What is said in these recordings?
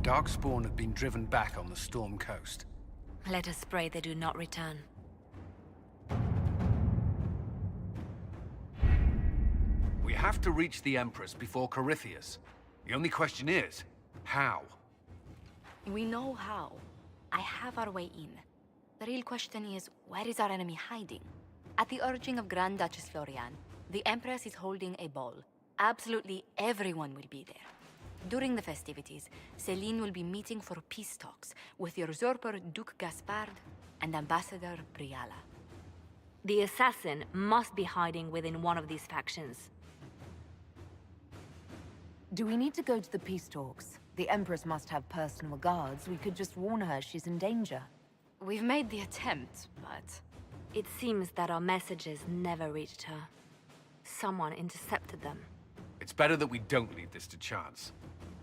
Darkspawn have been driven back on the Storm Coast. Let us pray they do not return. We have to reach the Empress before Corypheus. The only question is, how? We know how. I have our way in. The real question is, where is our enemy hiding? At the urging of Grand Duchess Florian, the Empress is holding a ball. Absolutely everyone will be there. During the festivities, Celine will be meeting for peace talks with the usurper Duke Gaspard and Ambassador Briala. The assassin must be hiding within one of these factions. Do we need to go to the peace talks? The Empress must have personal guards. We could just warn her she's in danger. We've made the attempt, but... It seems that our messages never reached her. Someone intercepted them. It's better that we don't leave this to chance.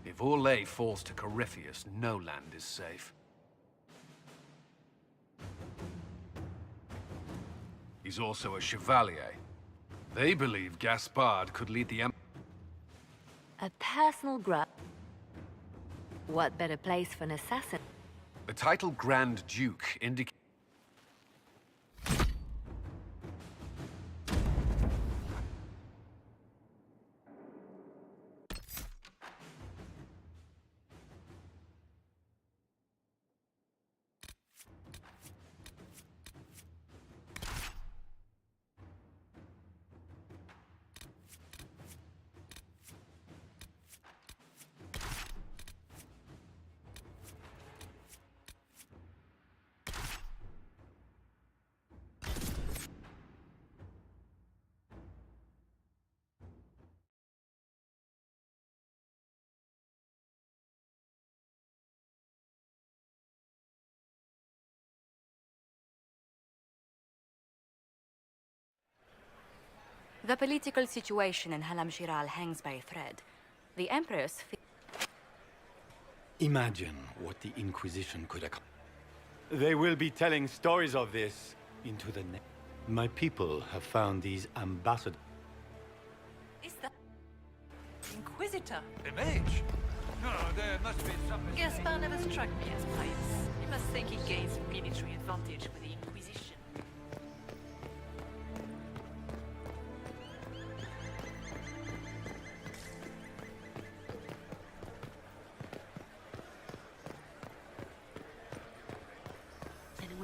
If Orlais falls to Corypheus, no land is safe. He's also a chevalier. They believe Gaspard could lead the A personal grudge. What better place for an assassin? The title Grand Duke indicates... The political situation in Halam Shiral hangs by a thread. The Empress... Imagine what the Inquisition could accomplish. They will be telling stories of this into the next. My people have found these ambassadors. Is that... Inquisitor? A mage? No, there must be something. Gaspard never struck me as pious. You must think he gains military advantage with the Inquisition.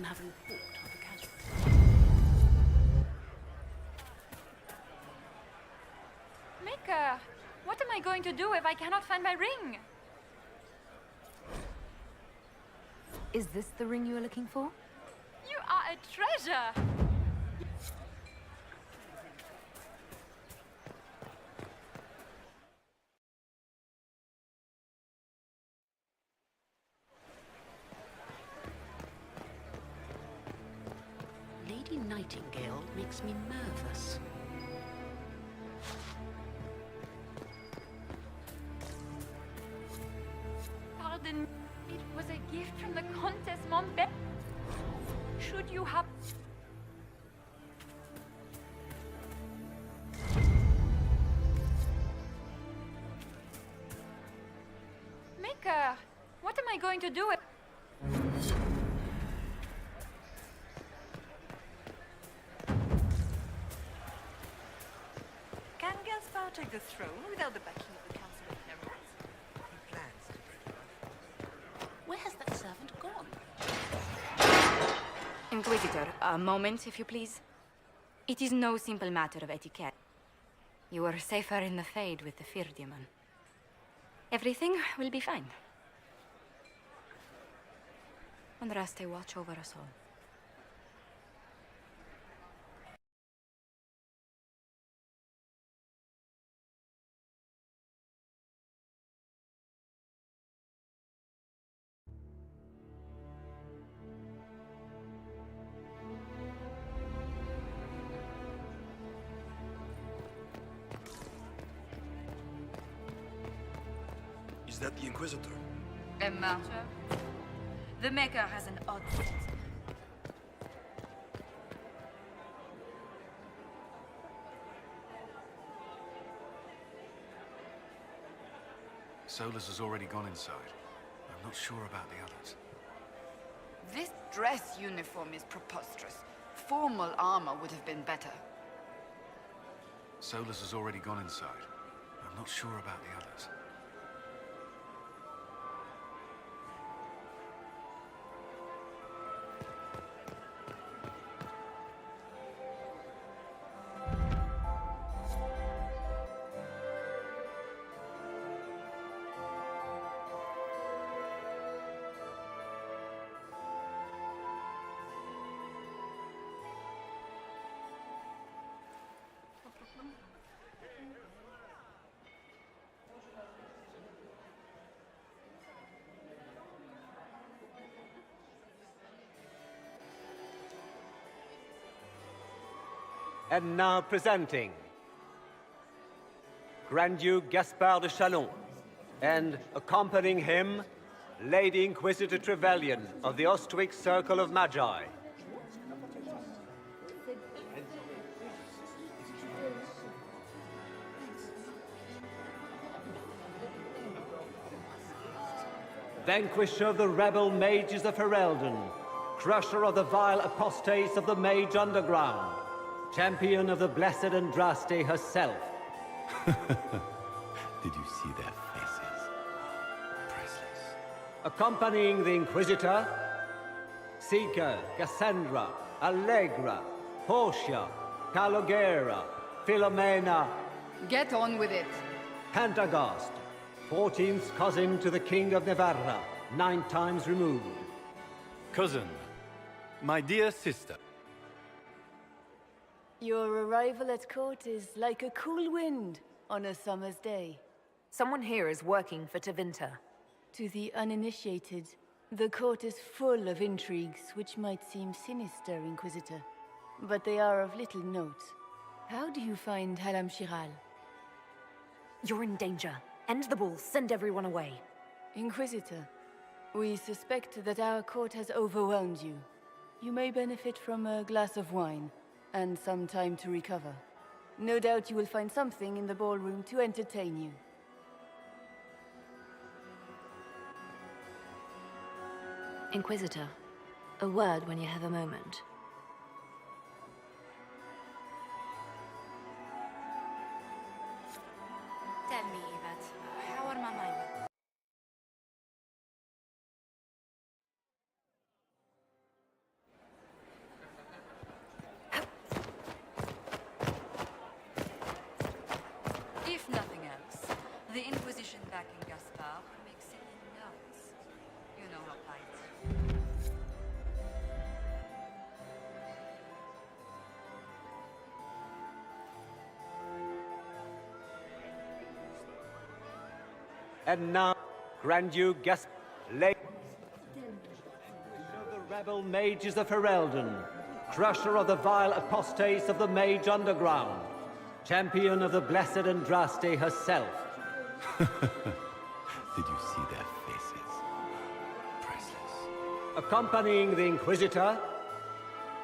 Have a report of the casualties. Mika, what am I going to do if I cannot find my ring? Is this the ring you were looking for? You are a treasure! Lady Nightingale makes me nervous. Pardon, it was a gift from the Countess Montbel. Should you have... Mika, what am I going to do if... Can Gaspard take the throne without the backing of the Council of Heralds? He plans to. Where has that servant gone? Inquisitor, a moment, if you please. It is no simple matter of etiquette. You are safer in the Fade with the Firdiaman. Everything will be fine. Andraste, watch over us all. Is that the Inquisitor? A martyr? The Maker has an odd sense. Solus has already gone inside. not sure about the others. This dress uniform is preposterous. Formal armor would have been better. Solus has already gone inside. I'm not sure about the others. And now presenting Grand Duke Gaspard de Chalon, and accompanying him, Lady Inquisitor Trevelyan of the Ostwick Circle of Magi. Vanquisher of the rebel mages of Ferelden, crusher of the vile apostates of the Mage Underground, champion of the blessed Andraste herself. Did you see their faces? Priceless. Accompanying the Inquisitor, Seeker, Cassandra, Allegra, Portia, Calogera, Philomena, Get on with it. Pantagast, 14th cousin to the King of Navarra, 9 times removed. Cousin, my dear sister. Your arrival at court is like a cool wind on a summer's day. Someone here is working for Tevinter. To the uninitiated, the court is full of intrigues which might seem sinister, Inquisitor. But they are of little note. How do you find Halam Shiral? You're in danger. End the ball, send everyone away. Inquisitor, we suspect that our court has overwhelmed you. You may benefit from a glass of wine, and some time to recover. No doubt you will find something in the ballroom to entertain you. Inquisitor, a word when you have a moment. Tell me, Yvette, how are my mind? If nothing else, the Inquisition backing Gaspard makes it notes. You know how fights. And now, Grand Duke Gaspard, Lady of the rebel mages of Ferelden, crusher of the vile apostates of the Mage Underground, champion of the blessed Andraste herself. Did you see their faces? Priceless. Accompanying the Inquisitor,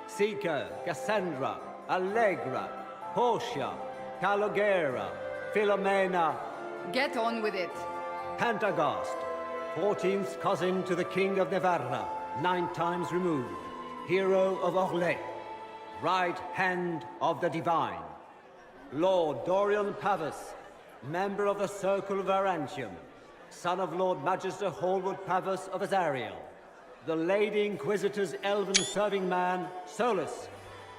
Seeker, Cassandra, Allegra, Portia, Calogera, Philomena, Get on with it. Pantagast, 14th cousin to the King of Navarra, 9 times removed, hero of Orlais, right hand of the Divine. Lord Dorian Pavus, member of the Circle of Arantium, son of Lord Magister Hallward Pavus of Azariel, the Lady Inquisitor's elven serving man, Solus,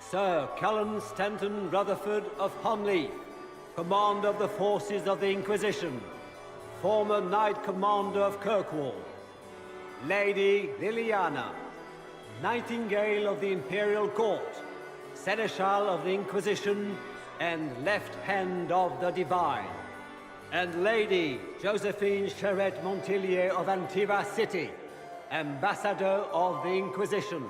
Sir Cullen Stanton Rutherford of Homleaf, commander of the forces of the Inquisition, former Knight Commander of Kirkwall, Lady Liliana, Nightingale of the Imperial Court, Seneschal of the Inquisition, and Left Hand of the Divine, and Lady Josephine Charette Montillier of Antiva City, Ambassador of the Inquisition.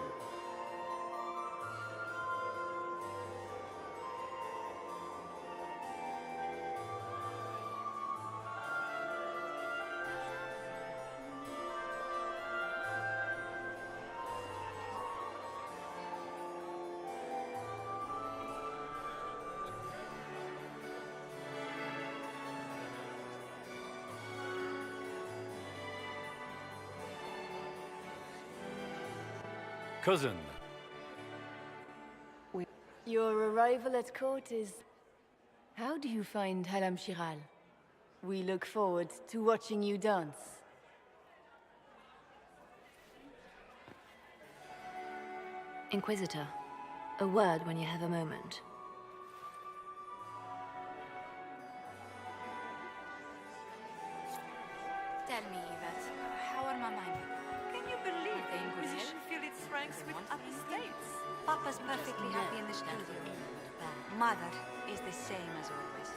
cousin. Your arrival at court is... How do you find Halam Shiral? We look forward to watching you dance. Inquisitor, a word when you have a moment. Tell me, Yvette, how are my people? Can you believe the They Inquisition will? feel its ranks with other states? Papa's perfectly happy in the studio. Mother is the same as always.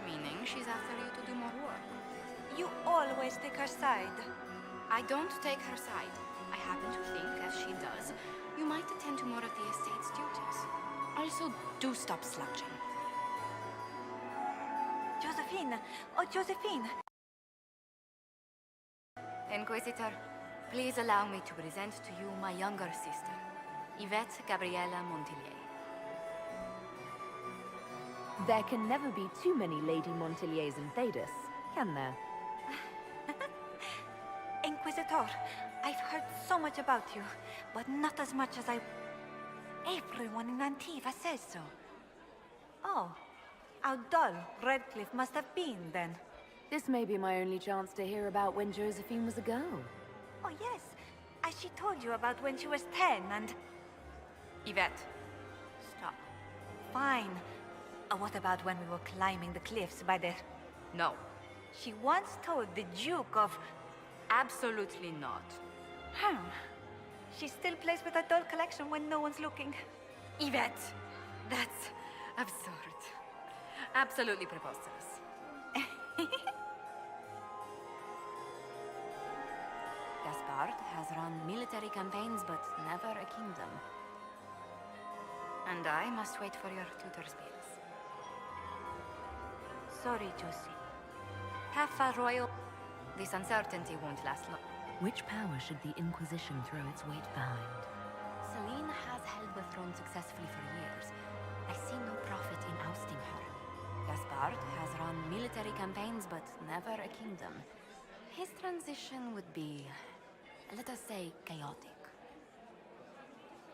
Meaning she's after you to do more work. You always take her side. I don't take her side. I happen to think, as she does, you might attend to more of the estate's duties. Also, do stop slouching. Josephine! Oh, Josephine! Inquisitor, please allow me to present to you my younger sister, Yvette Gabriella Montillier. There can never be too many Lady Montilliers in Thedas, can there? Inquisitor, I've heard so much about you, but not as much as I... Everyone in Antiva says so. Oh, how dull Redcliffe must have been then. This may be my only chance to hear about when Josephine was a girl. Oh yes, as she told you about when she was 10 and... Yvette, Stop. Fine. What about when we were climbing the cliffs by the... no. She once told the Duke of... Absolutely not. She still plays with her doll collection when no one's looking. Yvette, that's absurd. Absolutely preposterous. Gaspard has run military campaigns, but never a kingdom. And I must wait for your tutor's bills. Sorry, Josie. Have a royal... This uncertainty won't last long. Which power should the Inquisition throw its weight behind? Celine has held the throne successfully for years. I see no profit in ousting her. Gaspard has run military campaigns, but never a kingdom. His transition would be, let us say, chaotic.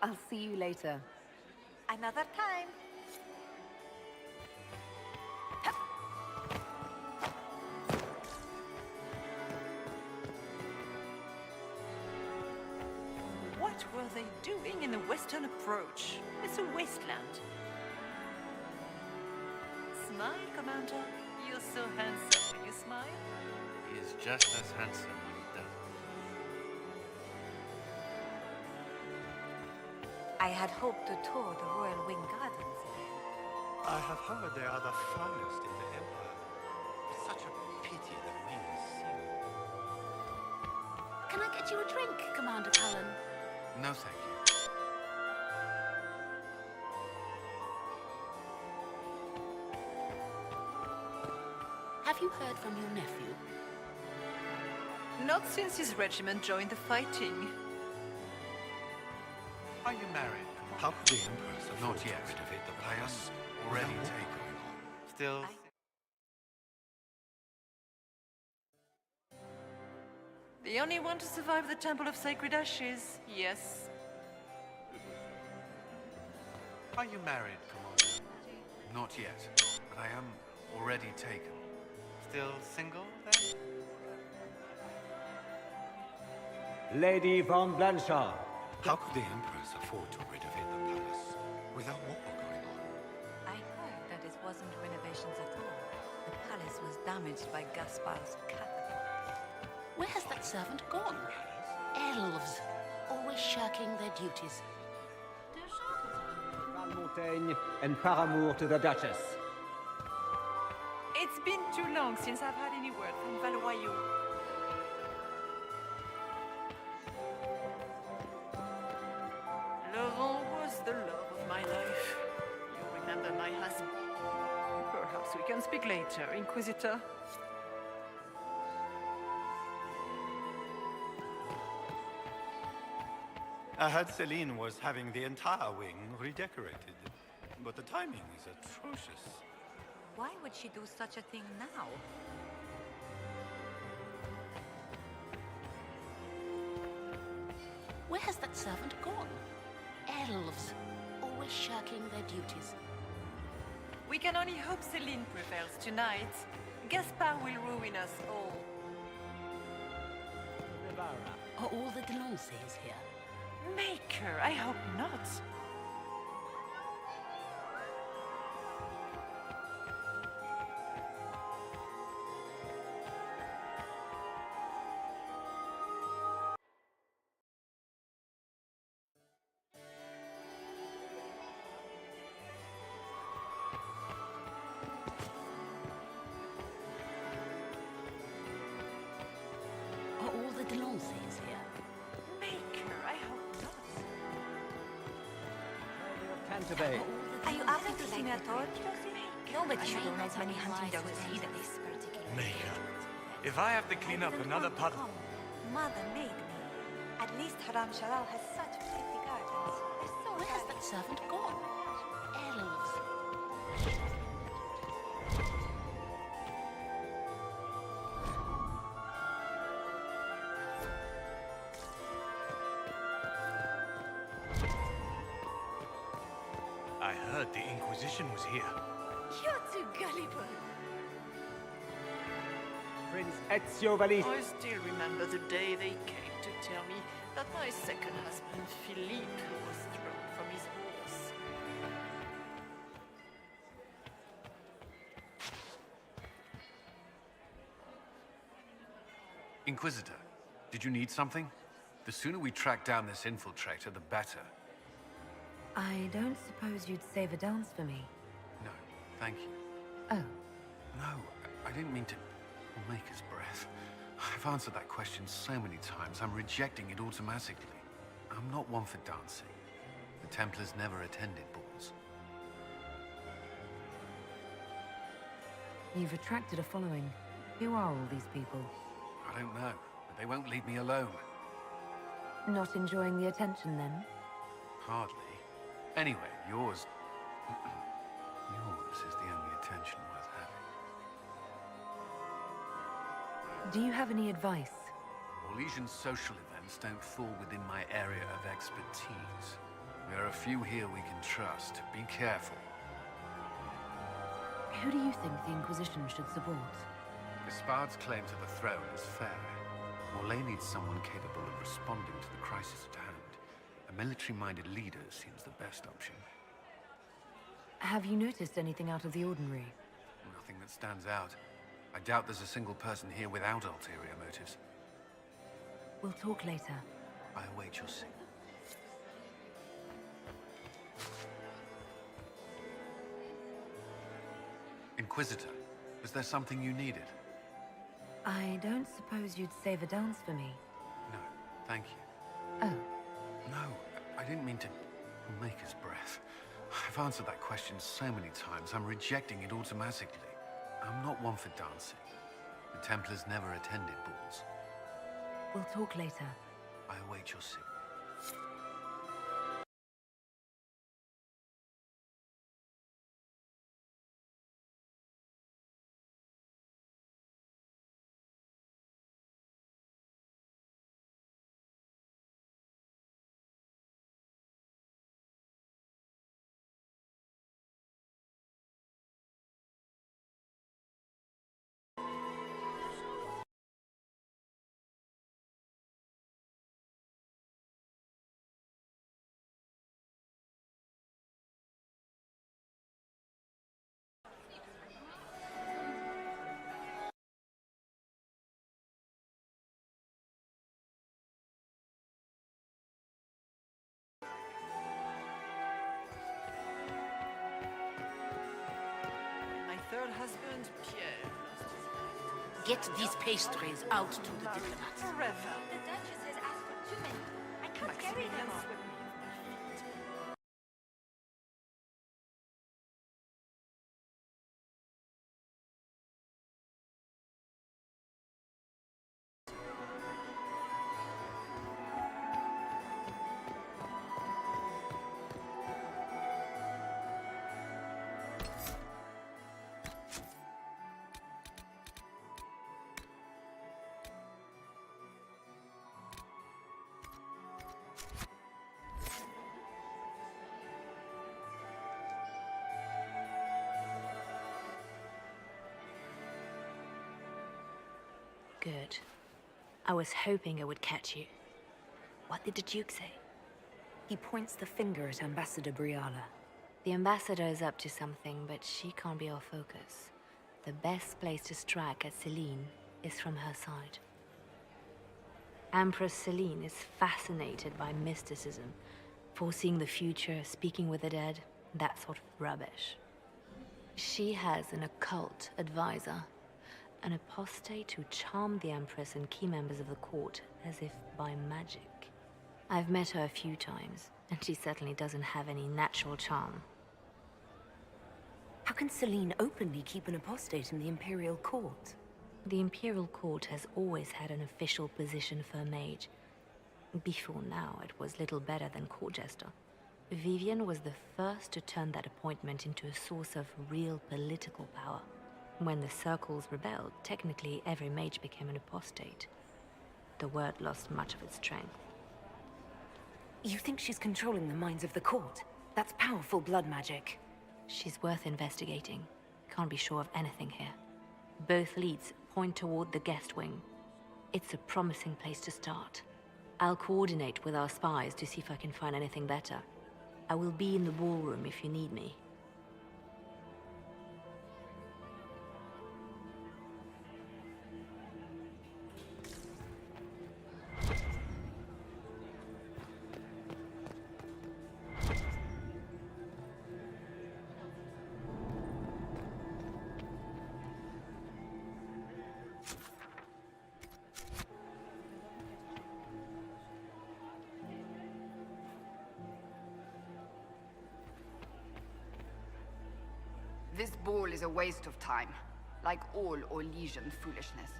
I'll see you later. Another time. What were they doing in the western approach? It's a wasteland. Smile, Commander. You're so handsome when you smile. He is just as handsome when he doesn't. I had hoped to tour the Royal Wing Gardens again. I have heard they are the finest in the Empire. It's such a pity the wings sing. Can I get you a drink, Commander Cullen? No, thank you. Have you heard from your nephew? Not since his regiment joined the fighting. Are you married? How could the Empress afford Not to yet. renovate the I am palace? already without war taken. going on? Still... The only one to survive the Temple of Sacred Ashes, yes. Are you married, Commander? Not yet, but I am already taken. Still single, then? Lady von Blanchard. How could the Empress afford to renovate the palace without war going on? I heard that it wasn't renovations at all. The palace was damaged by Gaspard's cat. Where has that servant gone? Elves, always shirking their duties. Valmontaigne and paramour to the Duchess. It's been too long since I've had any word from Valois. Laurent was the love of my life. You remember my husband? Perhaps we can speak later, Inquisitor. I heard Celine was having the entire wing redecorated, but the timing is atrocious. Why would she do such a thing now? Where has that servant gone? Elves, always shirking their duties. We can only hope Celine prevails tonight. Gaspard will ruin us all. Are all the Delancés here? Maker, I hope not. Are all the Delancés here? Maker, I hope not. Canterbury. Are you happy to see me at all? Nobody should own as many hunting dogs as he does. Maker, if I have to clean up another puddle... Mother made me. At least Haram Shalal has such pretty gardens. They're so Where has that servant gone? Elves. I heard the Inquisition was here. You're too gullible. Prince Ezio Valisi. I still remember the day they came to tell me that my second husband, Philippe, was thrown from his horse. Inquisitor, did you need something? The sooner we track down this infiltrator, the better. I don't suppose you'd save a dance for me? No, thank you. Oh. No, I didn't mean to... Maker's breath. I've answered that question so many times, I'm rejecting it automatically. I'm not one for dancing. The Templars never attended balls. You've attracted a following. Who are all these people? I don't know, but they won't leave me alone. Not enjoying the attention, then? Hardly. Anyway, yours... yours is the only attention worth having. Do you have any advice? Orlesian social events don't fall within my area of expertise. There are a few here we can trust. Be careful. Who do you think the Inquisition should support? Gaspard's claim to the throne is fair. Morlaix needs someone capable of responding to the crisis at hand. A military-minded leader seems the best option. Have you noticed anything out of the ordinary? Nothing that stands out. I doubt there's a single person here without ulterior motives. We'll talk later. I await your signal. Inquisitor, is there something you needed? I don't suppose you'd save a dance for me? No, thank you. Oh. No, I didn't mean to... Maker's breath. I've answered that question so many times, I'm rejecting it automatically. I'm not one for dancing. The Templars never attended balls. We'll talk later. I await your signal. My third husband, Pierre, lost his life. Get these pastries out to the diplomats. Forever. The Duchess has asked for too many. I can't carry them Maximilian all. swept me off my feet. Good. I was hoping I would catch you. What did the Duke say? He points the finger at Ambassador Briala. The ambassador is up to something, but she can't be our focus. The best place to strike at Celine is from her side. Empress Celine is fascinated by mysticism, foreseeing the future, speaking with the dead, that sort of rubbish. She has an occult advisor, an apostate who charmed the Empress and key members of the court as if by magic. I've met her a few times, and she certainly doesn't have any natural charm. How can Celine openly keep an apostate in the Imperial Court? The Imperial Court has always had an official position for a mage. Before now, it was little better than court jester. Vivian was the first to turn that appointment into a source of real political power. When the circles rebelled, technically every mage became an apostate. The word lost much of its strength. You think she's controlling the minds of the court? That's powerful blood magic. She's worth investigating. Can't be sure of anything here. Both leads point toward the guest wing. It's a promising place to start. I'll coordinate with our spies to see if I can find anything better. I will be in the ballroom if you need me. This ball is a waste of time, like all Orlesian foolishness.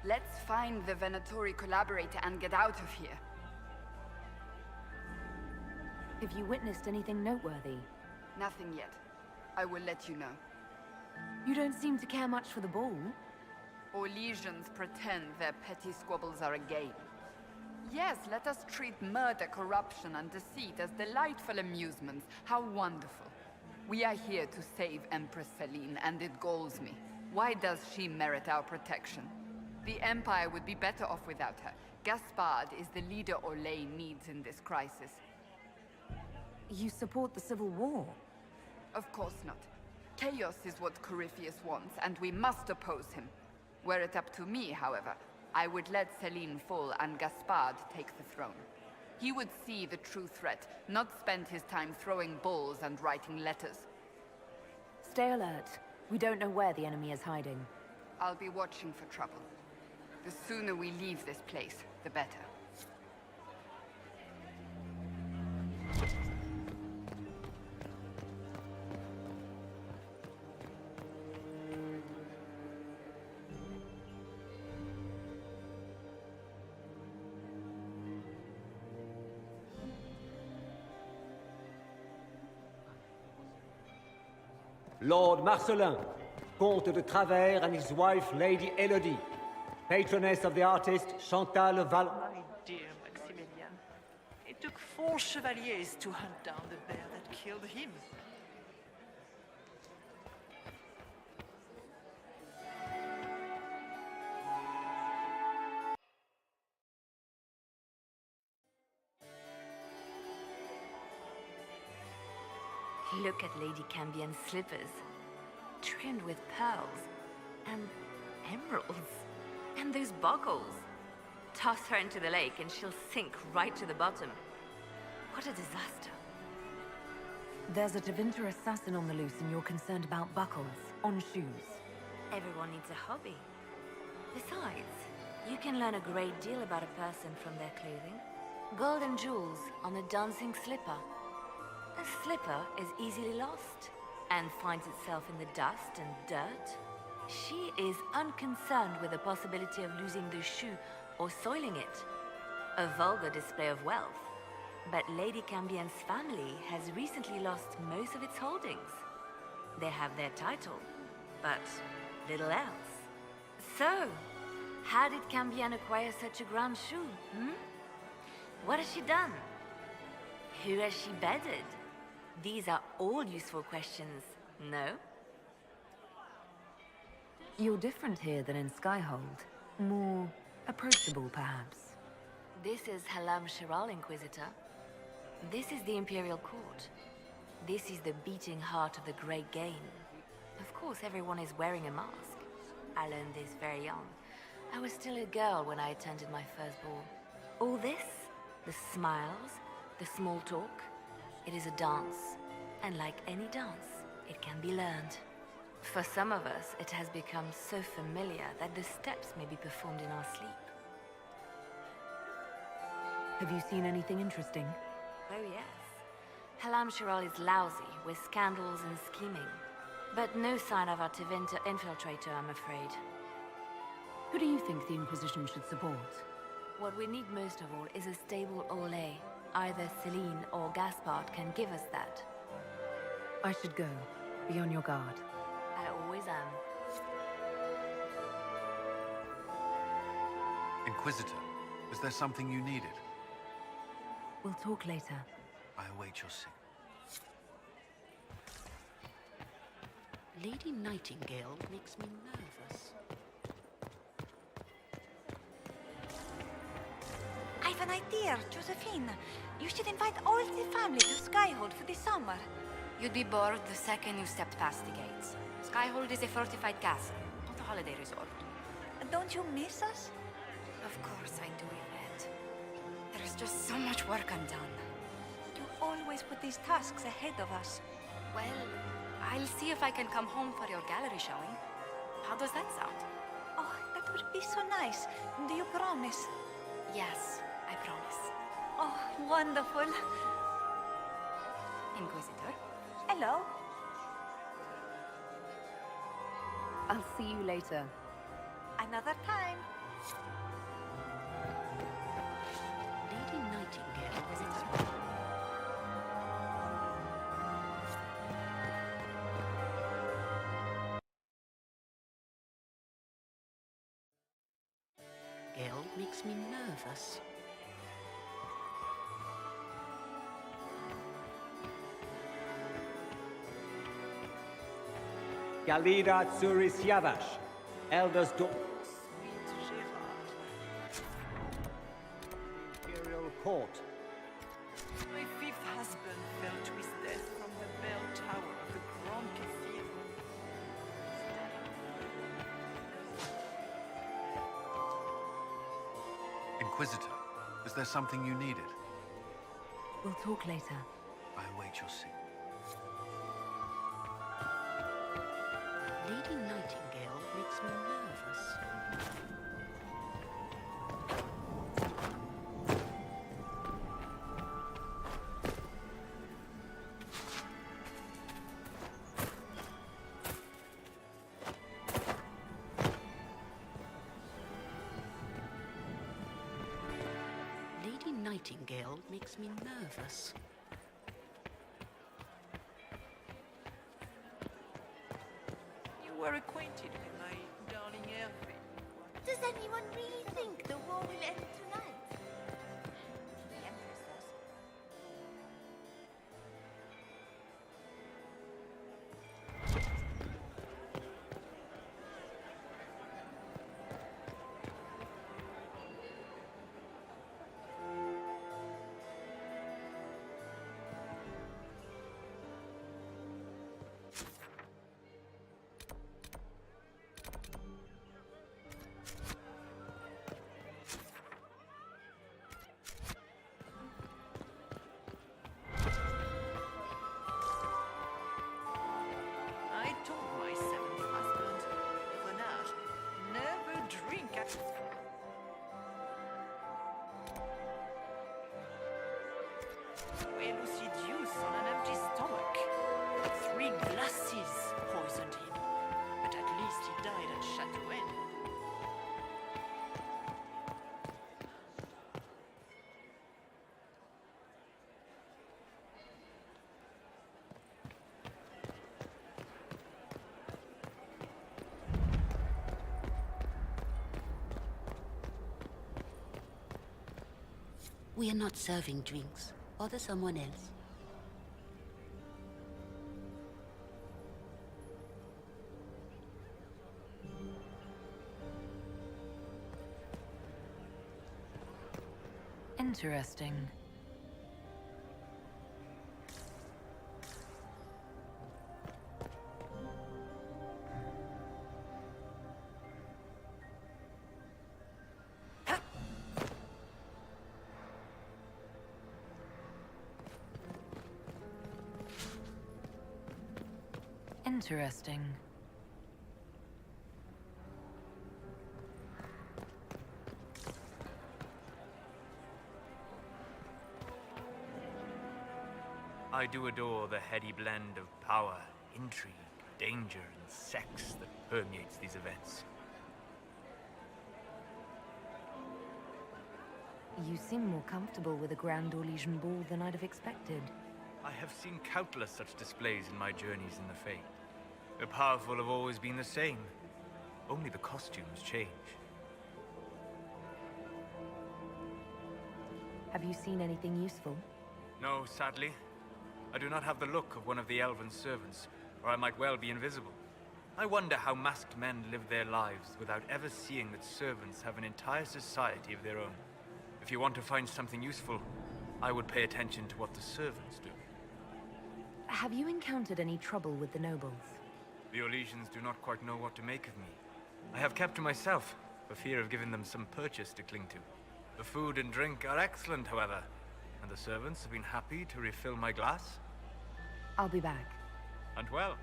Let's find the Venatori collaborator and get out of here. Have you witnessed anything noteworthy? Nothing yet. I will let you know. You don't seem to care much for the ball. Orlesians pretend their petty squabbles are a game. Yes, let us treat murder, corruption, and deceit as delightful amusements. How wonderful. We are here to save Empress Celine, and it galls me. Why does she merit our protection? The Empire would be better off without her. Gaspard is the leader Orlais needs in this crisis. You support the civil war? Of course not. Chaos is what Corypheus wants, and we must oppose him. Were it up to me, however, I would let Celine fall and Gaspard take the throne. He would see the true threat, not spend his time throwing balls and writing letters. Stay alert. We don't know where the enemy is hiding. I'll be watching for trouble. The sooner we leave this place, the better. Lord Marcelin, Comte de Travers, and his wife, Lady Elodie, patroness of the artist Chantal Val... My dear Maximilian, it took 4 chevaliers to hunt down the bear that killed him. Look at Lady Cambian's slippers, trimmed with pearls and emeralds. And those buckles. Toss her into the lake and she'll sink right to the bottom. What a disaster. There's a Tevinter assassin on the loose and you're concerned about buckles on shoes. Everyone needs a hobby. Besides, you can learn a great deal about a person from their clothing. Gold and jewels on a dancing slipper. A slipper is easily lost and finds itself in the dust and dirt. She is unconcerned with the possibility of losing the shoe or soiling it. A vulgar display of wealth. But Lady Cambian's family has recently lost most of its holdings. They have their title, but little else. So, how did Cambian acquire such a grand shoe, What has she done? Who has she bedded? These are all useful questions, no? You're different here than in Skyhold. More approachable, perhaps. This is Halam Shiral, Inquisitor. This is the Imperial Court. This is the beating heart of the Great Game. Of course, everyone is wearing a mask. I learned this very young. I was still a girl when I attended my first ball. All this, the smiles, the small talk, it is a dance. And like any dance, it can be learned. For some of us, it has become so familiar that the steps may be performed in our sleep. Have you seen anything interesting? Oh yes. Halam Shiral is lousy, with scandals and scheming. But no sign of our Tevinter infiltrator, I'm afraid. Who do you think the Inquisition should support? What we need most of all is a stable Orlais. Either Celine or Gaspard can give us that. I should go. Be on your guard. I always am. Inquisitor, is there something you needed? We'll talk later. I await your signal. Lady Nightingale makes me nervous. I've an idea, Josephine. You should invite all the family to Skyhold for the summer. You'd be bored the second you stepped past the gates. Skyhold is a fortified castle, not a holiday resort. Don't you miss us? Of course I do, Yvette. There's just so much work undone. You always put these tasks ahead of us. Well, I'll see if I can come home for your gallery showing. How does that sound? Oh, that would be so nice. Do you promise? Yes, I promise. Oh, wonderful. Inquisitor? Hello. I'll see you later. Another time. Lady Nightingale visits. Gale makes me nervous. Galida Tsuris Yavash, Elder's daughter. Sweet Gerard. Imperial Court. My fifth husband fell to his death from the bell tower of the Grand Cathedral. Inquisitor, is there something you needed? We'll talk later. I await your signal. Lady Nightingale makes me nervous. Lady Nightingale makes me nervous. You were acquainted with my darling Hervé. Does anyone really think the war will end tonight? The Empress does. I told my seventh husband, Renard, never drink at... Elucidius on an empty stomach. 3 glasses poisoned him. But at least he died at Châteauin. We are not serving drinks. Bother someone else. Interesting. Interesting. I do adore the heady blend of power, intrigue, danger, and sex that permeates these events. You seem more comfortable with a Grand Orlesian ball than I'd have expected. I have seen countless such displays in my journeys in the Fae. The powerful have always been the same. Only the costumes change. Have you seen anything useful? No, sadly. I do not have the look of one of the elven servants, or I might well be invisible. I wonder how masked men live their lives without ever seeing that servants have an entire society of their own. If you want to find something useful, I would pay attention to what the servants do. Have you encountered any trouble with the nobles? The Orlesians do not quite know what to make of me. I have kept to myself, for fear of giving them some purchase to cling to. The food and drink are excellent, however, and the servants have been happy to refill my glass. I'll be back. And well.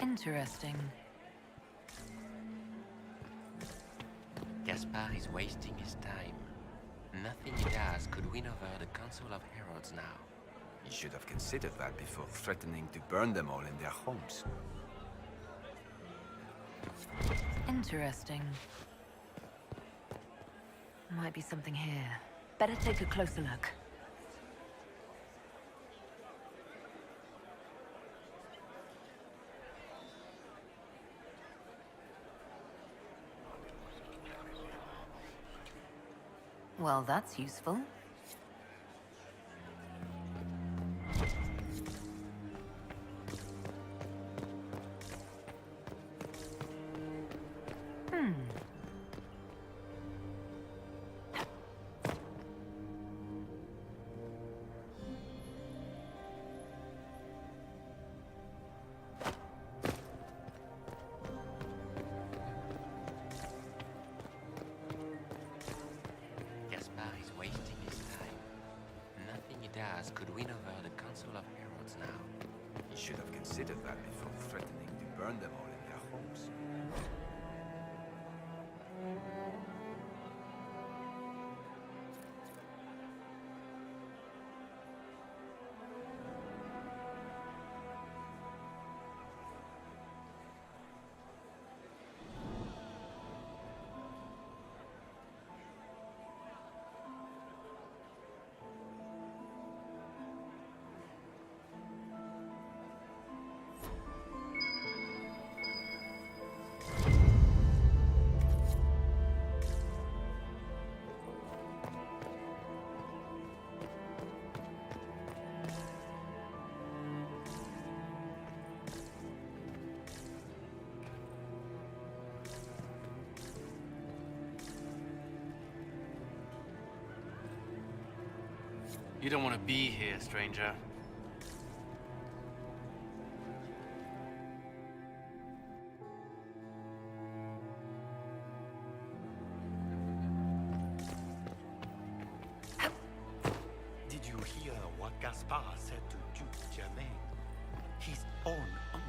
Interesting. Gaspard is wasting his time. Nothing he does could win over the Council of Heralds now. He should have considered that before threatening to burn them all in their homes. Interesting. Might be something here. Better take a closer look. Well, that's useful. Could win over the Council of Heralds now. He should have considered that before threatening to burn them all in their homes. You don't want to be here, stranger. Did you hear what Gaspard said to Duke Germain? His own uncle.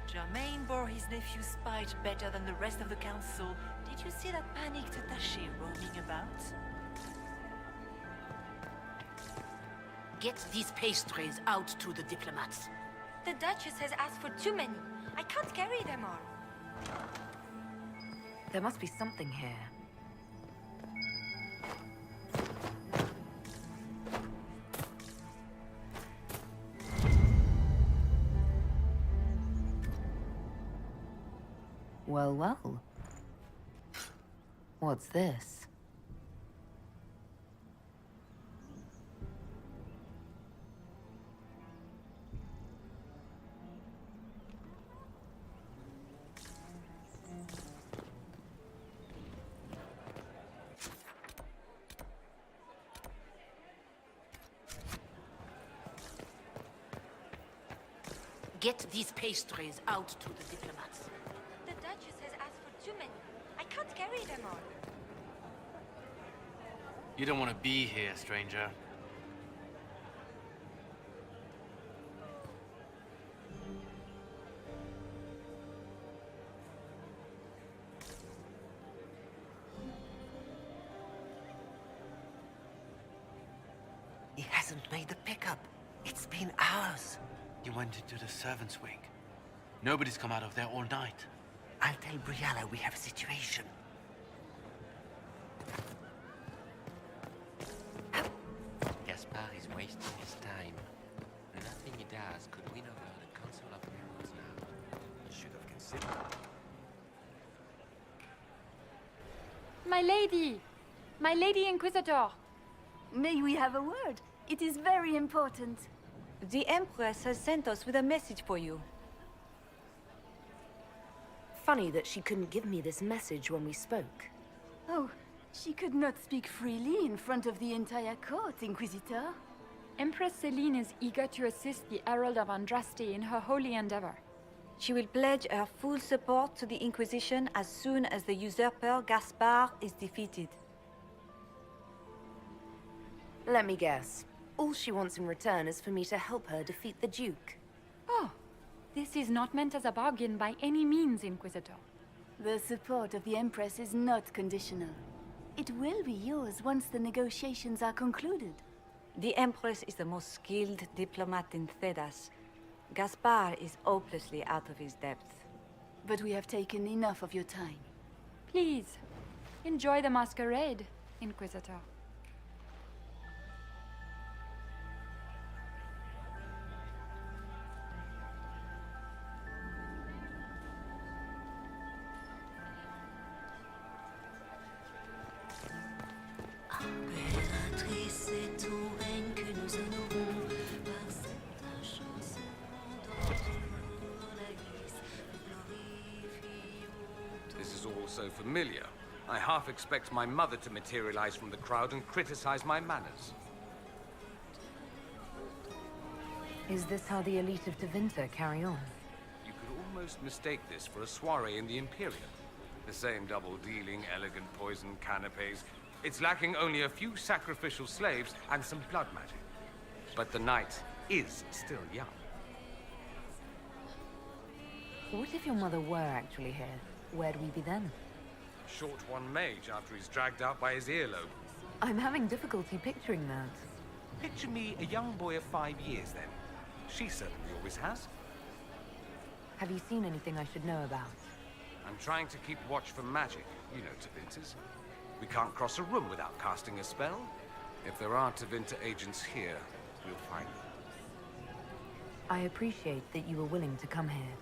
Germain bore his nephew's spite better than the rest of the council. Did you see that panicked attaché roaming about? Get these pastries out to the diplomats. The Duchess has asked for too many. I can't carry them all. There must be something here. Well, well. What's this? Get these pastries out to the diplomats. The Duchess has asked for too many. I can't carry them all. You don't want to be here, stranger. He hasn't made the pickup. It's been hours. You went into the servants' wing. Nobody's come out of there all night. I'll tell ŨŁ we have a situation. Gaspar is wasting his time. Nothing he does could win over the Council of Heralds now. You should have considered. My lady! My lady Inquisitor! May we have a word? It is very important. The Empress has sent us with a message for you. Funny that she couldn't give me this message when we spoke. Oh, she could not speak freely in front of the entire court, Inquisitor. Empress Celine is eager to assist the Herald of Andraste in her holy endeavor. She will pledge her full support to the Inquisition as soon as the usurper Gaspar is defeated. Let me guess. All she wants in return is for me to help her defeat the Duke. Oh, this is not meant as a bargain by any means, Inquisitor. The support of the Empress is not conditional. It will be yours once the negotiations are concluded. The Empress is the most skilled diplomat in Thedas. Gaspar is hopelessly out of his depth. But we have taken enough of your time. Please, enjoy the masquerade, Inquisitor. This is all so familiar. I half expect my mother to materialize from the crowd and criticize my manners. Is this how the elite of Tevinter carry on? You could almost mistake this for a soiree in the Imperium. The same double-dealing, elegant poison canapes. It's lacking only a few sacrificial slaves and some blood magic. But the night is still young. What if your mother were actually here? Where'd we be then? Short one mage after he's dragged out by his earlobe. I'm having difficulty picturing that. Picture me a young boy of 5 years then. She certainly always has. Have you seen anything I should know about? I'm trying to keep watch for magic. You know Tevinters. We can't cross a room without casting a spell. If there are Tevinter agents here, we'll find them. I appreciate that you were willing to come here.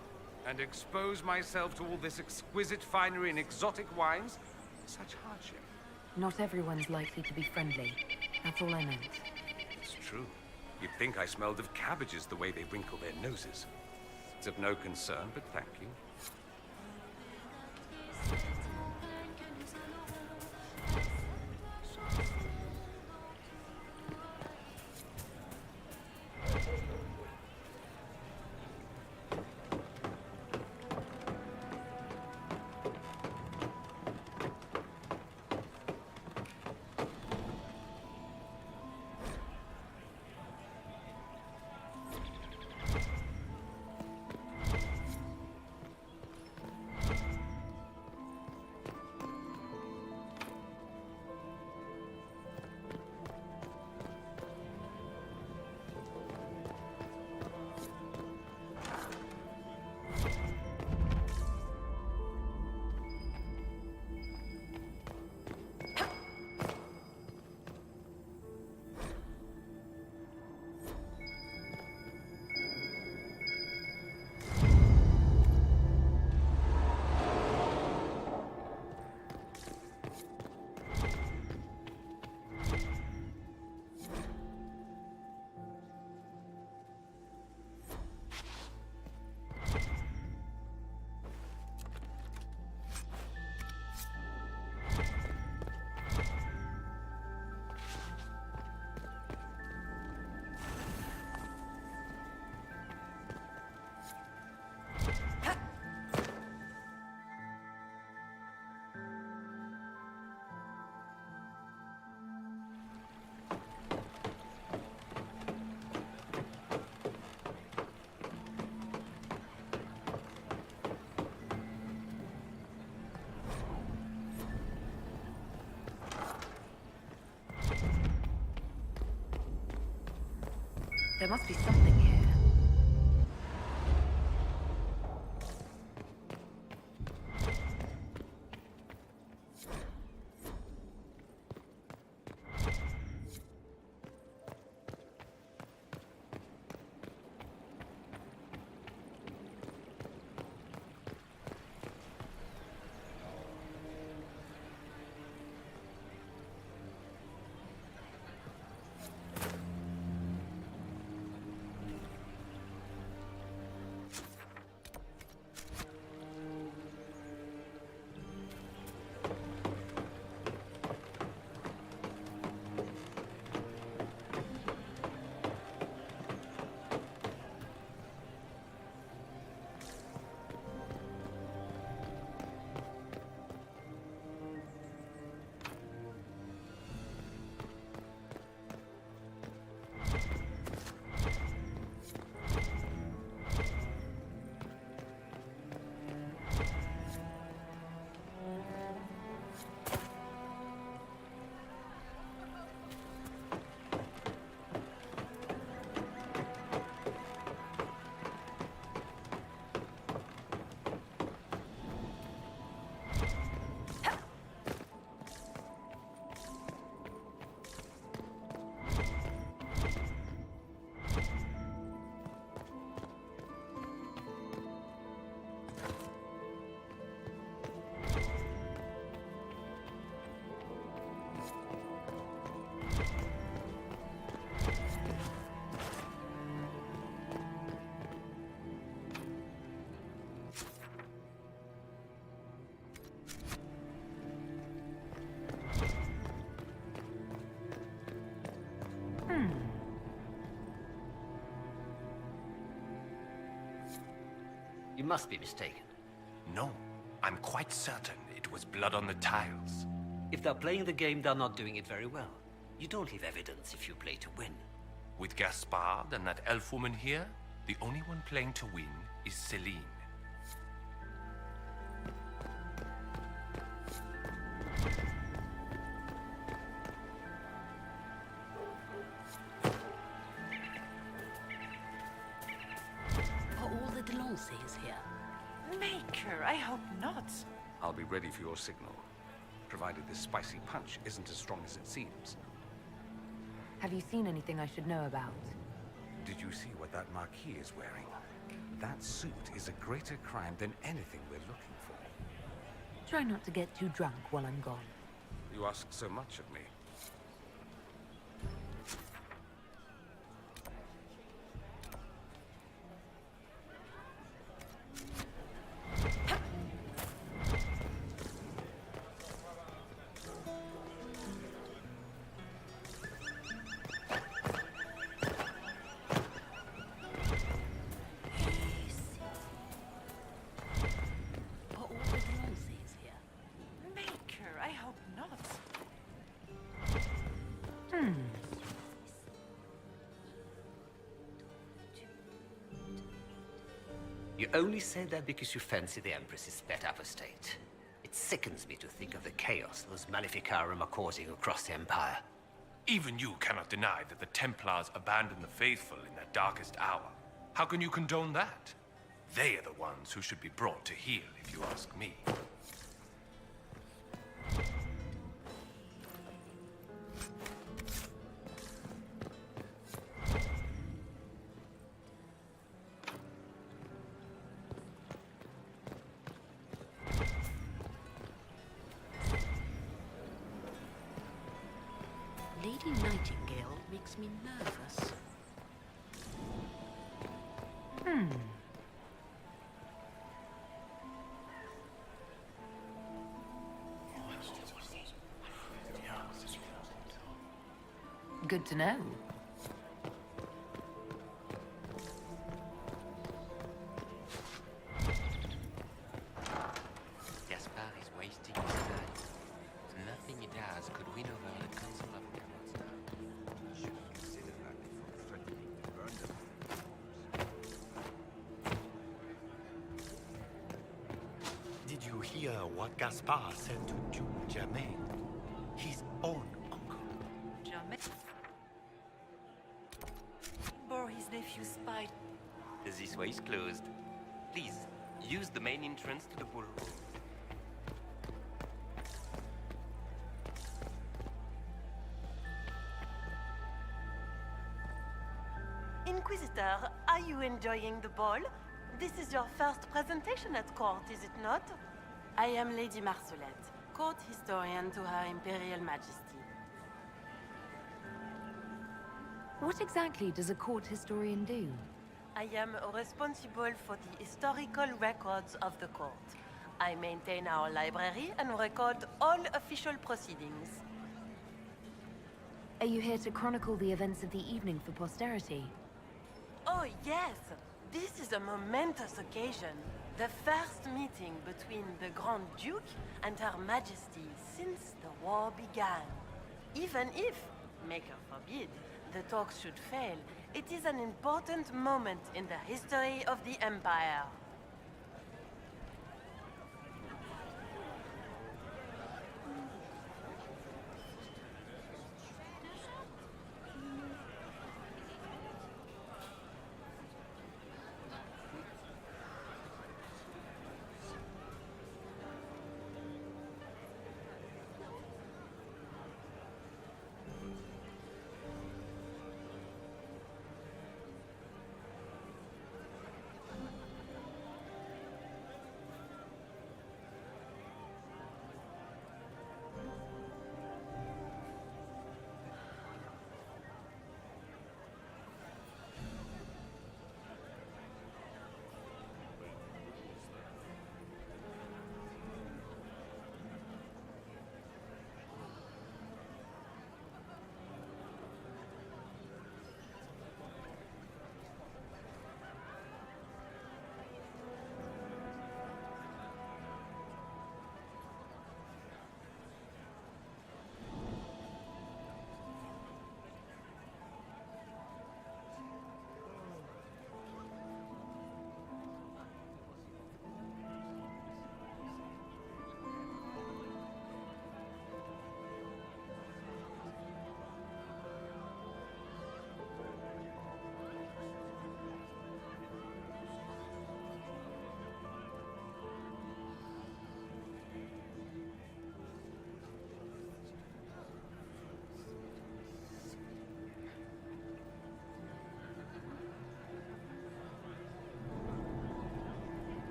And expose myself to all this exquisite finery and exotic wines? Such hardship. Not everyone's likely to be friendly. That's all I meant. It's true. You'd think I smelled of cabbages the way they wrinkle their noses. It's of no concern, but thank you. There must be something here. You must be mistaken. No, I'm quite certain it was blood on the tiles. If they're playing the game, they're not doing it very well. You don't leave evidence if you play to win. With Gaspard and that elf woman here, the only one playing to win is Celine. Are all the Delancey's here? Maker, I hope not. I'll be ready for your signal, provided this spicy punch isn't as strong as it seems. Have you seen anything I should know about? Did you see what that Marquis is wearing? That suit is a greater crime than anything we're looking for. Try not to get too drunk while I'm gone. You ask so much of me. Are all the Delancey's here? Maker, I hope not. You only say that because you fancy the Empress's pet apostate. It sickens me to think of the chaos those Maleficarum are causing across the Empire. Even you cannot deny that the Templars abandoned the faithful in their darkest hour. How can you condone that? They are the ones who should be brought to heel, if you ask me. Lady Nightingale makes me nervous. Good to know. Gaspard is wasting his time. Nothing he does could win over the Council of Emeralds now. Should consider that before threatening to burn them. Did you hear what Gaspard said to Duke Germain? His own uncle. Jamais. Bore his This way is closed. Please, use the main entrance to the ballroom. Inquisitor, are you enjoying the ball? This is your first presentation at court, is it not? I am Lady Marcelette, court historian to Her Imperial Majesty. What exactly does a court historian do? I am responsible for the historical records of the court. I maintain our library and record all official proceedings. Are you here to chronicle the events of the evening for posterity? Oh, yes! This is a momentous occasion. The first meeting between the Grand Duke and Her Majesty since the war began. Even if, Maker forbid, the talks should fail, it is an important moment in the history of the Empire.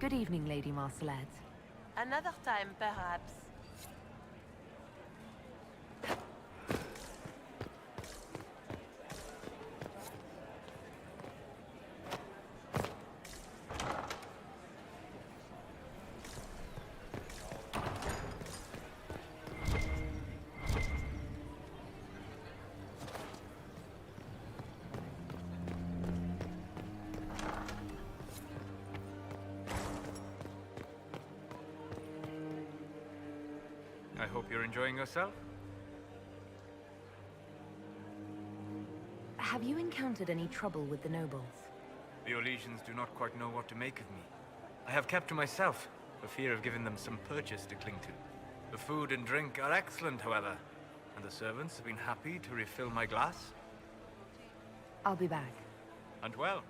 Good evening, Lady Marcelette. Another time, perhaps. I hope you're enjoying yourself. Have you encountered any trouble with the nobles? Your legions do not quite know what to make of me. I have kept to myself, for fear of giving them some purchase to cling to. The food and drink are excellent, however, and the servants have been happy to refill my glass. I'll be back. And well.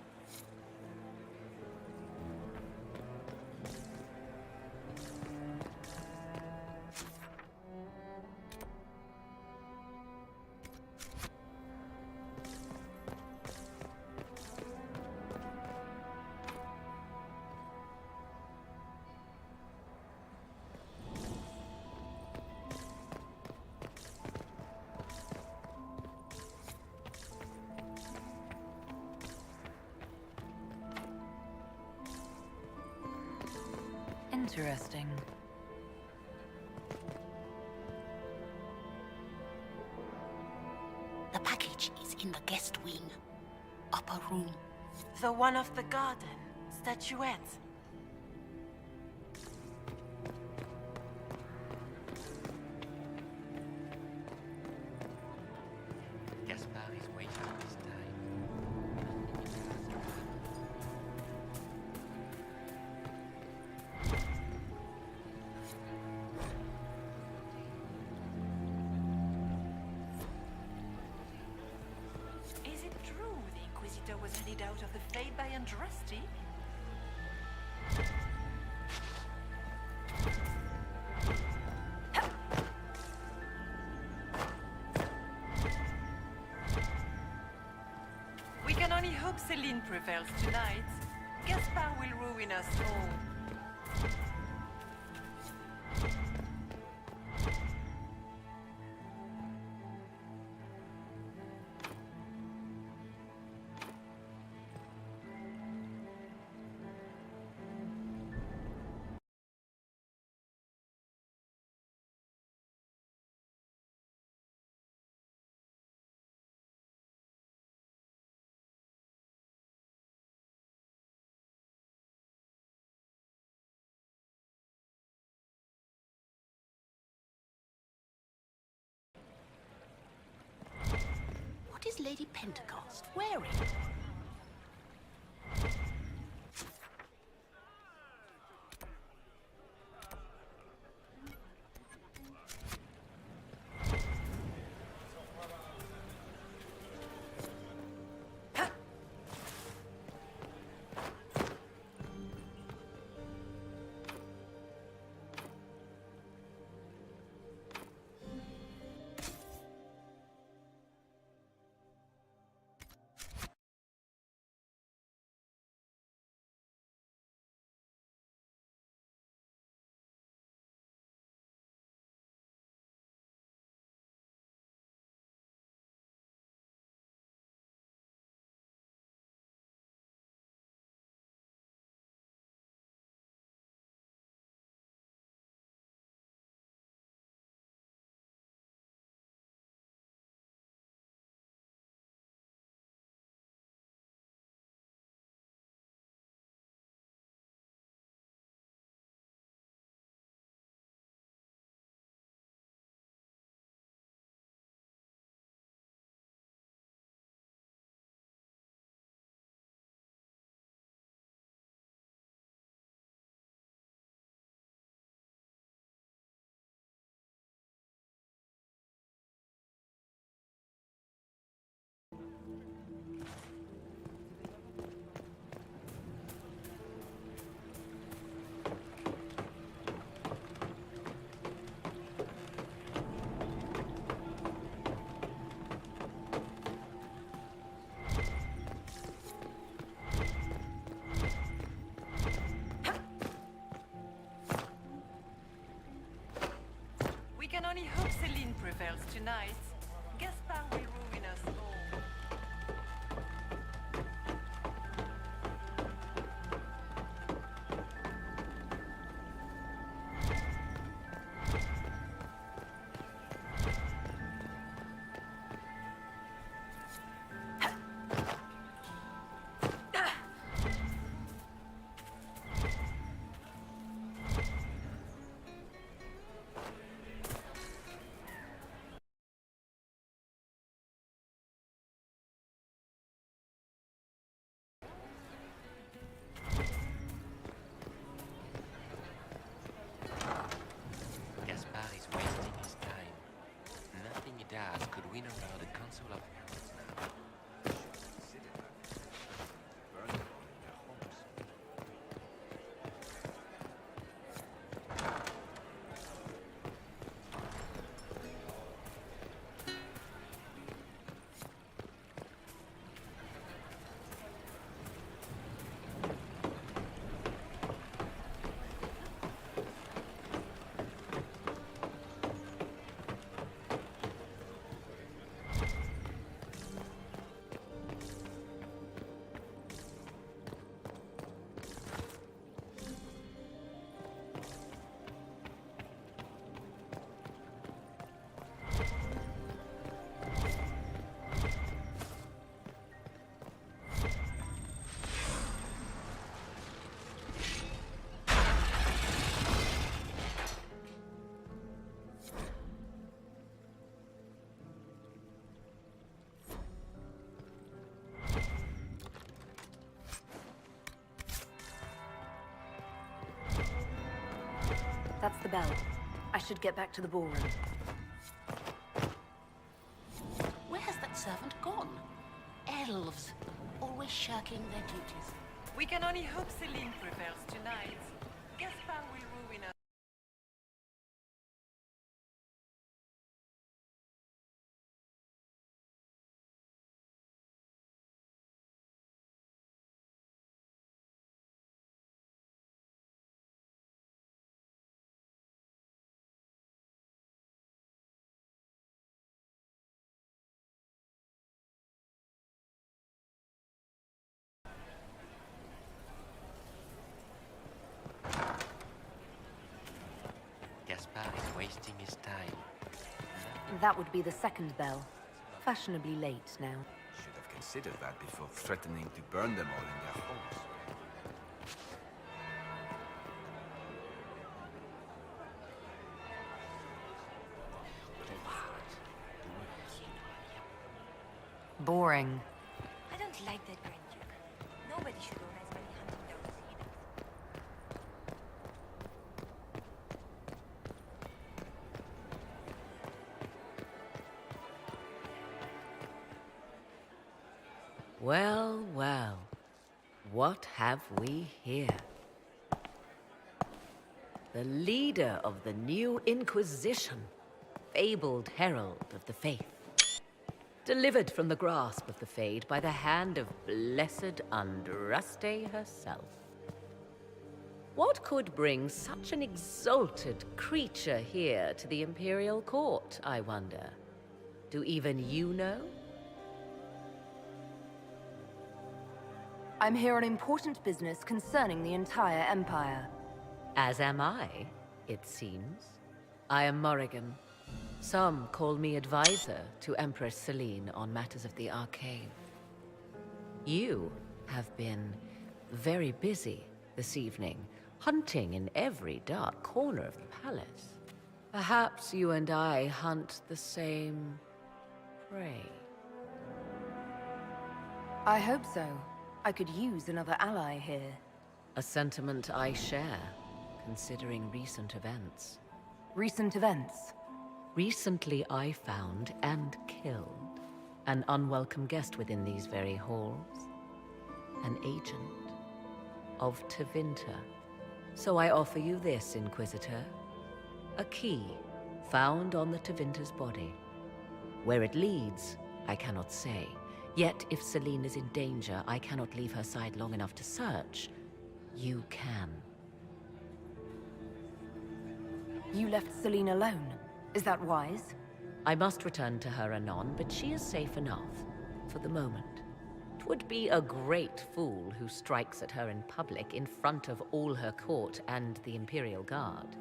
Interesting. The package is in the guest wing. Upper room. The one of the garden. Statuette. Gaspard is waiting his time. Is it true the Inquisitor was headed out of the Fade by Andraste? We can only hope Celine prevails tonight. Gaspard will ruin us all. What is Lady Pentecost wearing? We can only hope Celine prevails tonight. Gaspard will ruin us all. Gaspard is wasting his time. Nothing he does could win over the Council of Heralds now. That's the bell. I should get back to the ballroom. Where has that servant gone? Elves, always shirking their duties. We can only hope Celine prevails tonight. Gaspard will ruin us. Gaspard is wasting his time. That would be the second bell. Fashionably late now. Should have considered that before threatening to burn them all in their homes. Boring. I don't like that Grand Duke. Nobody should own as many hunting dogs either. Well, well. What have we here? The leader of the new Inquisition, fabled herald of the faith. Delivered from the grasp of the Fade by the hand of blessed Andraste herself. What could bring such an exalted creature here to the Imperial Court, I wonder? Do even you know? I'm here on important business concerning the entire Empire. As am I, it seems. I am Morrigan. Some call me advisor to Empress Celine on matters of the arcane. You have been very busy this evening, hunting in every dark corner of the palace. Perhaps you and I hunt the same prey. I hope so. I could use another ally here. A sentiment I share, considering recent events. Recent events? Recently I found and killed an unwelcome guest within these very halls. An agent of Tevinter. So I offer you this, Inquisitor. A key found on the Tevinter's body. Where it leads, I cannot say. Yet if Celine is in danger, I cannot leave her side long enough to search. You can. You left Celine alone? Is that wise? I must return to her anon, but she is safe enough, for the moment. 'Twould be a great fool who strikes at her in public in front of all her court and the Imperial Guard.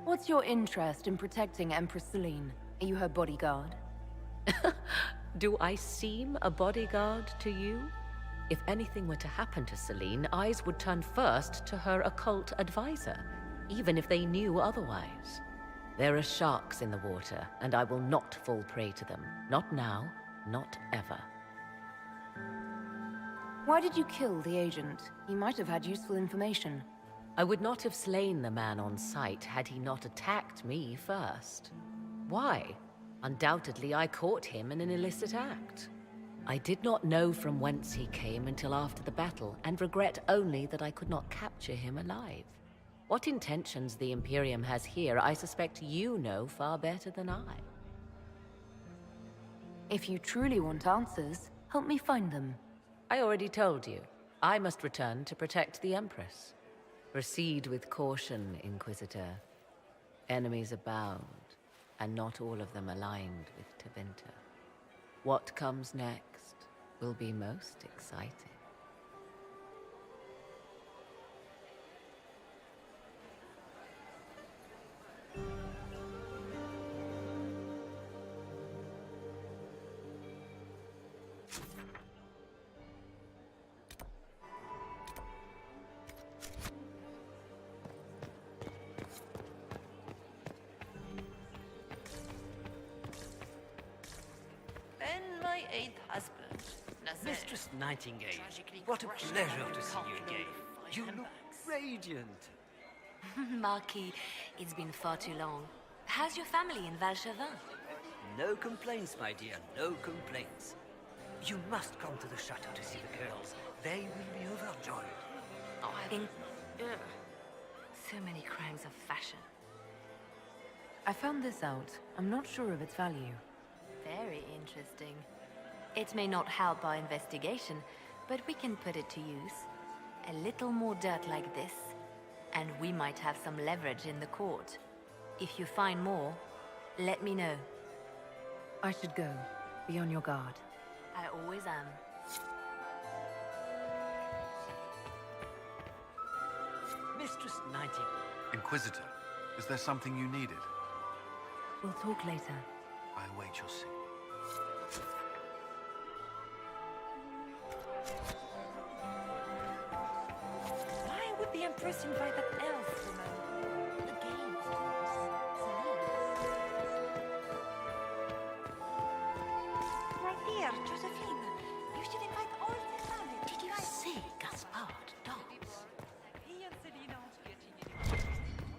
What's your interest in protecting Empress Celine? Are you her bodyguard? Do I seem a bodyguard to you? If anything were to happen to Celine, eyes would turn first to her occult advisor, even if they knew otherwise. There are sharks in the water, and I will not fall prey to them. Not now, not ever. Why did you kill the agent? He might have had useful information. I would not have slain the man on sight had he not attacked me first. Why? Undoubtedly, I caught him in an illicit act. I did not know from whence he came until after the battle, and regret only that I could not capture him alive. What intentions the Imperium has here, I suspect you know far better than I. If you truly want answers, help me find them. I already told you. I must return to protect the Empress. Proceed with caution, Inquisitor. Enemies abound, and not all of them aligned with Tevinter. What comes next will be most exciting. And my eighth husband. Mistress Nightingale, what a pleasure to see you again. You look radiant. Marquis, it's been far too long. How's your family in Valchevin? No complaints, my dear, no complaints. You must come to the chateau to see the girls. They will be overjoyed. Oh, so many crimes of fashion. I found this out. I'm not sure of its value. Very interesting. It may not help our investigation, but we can put it to use. A little more dirt like this, and we might have some leverage in the court. If you find more, let me know. I should go. Be on your guard. I always am. Mistress Nightingale. Inquisitor, is there something you needed? We'll talk later. I await your signal. Why would the Empress invite that elf woman? The games, My dear Josephine, you should invite all the family. Did you see Gaspard dance?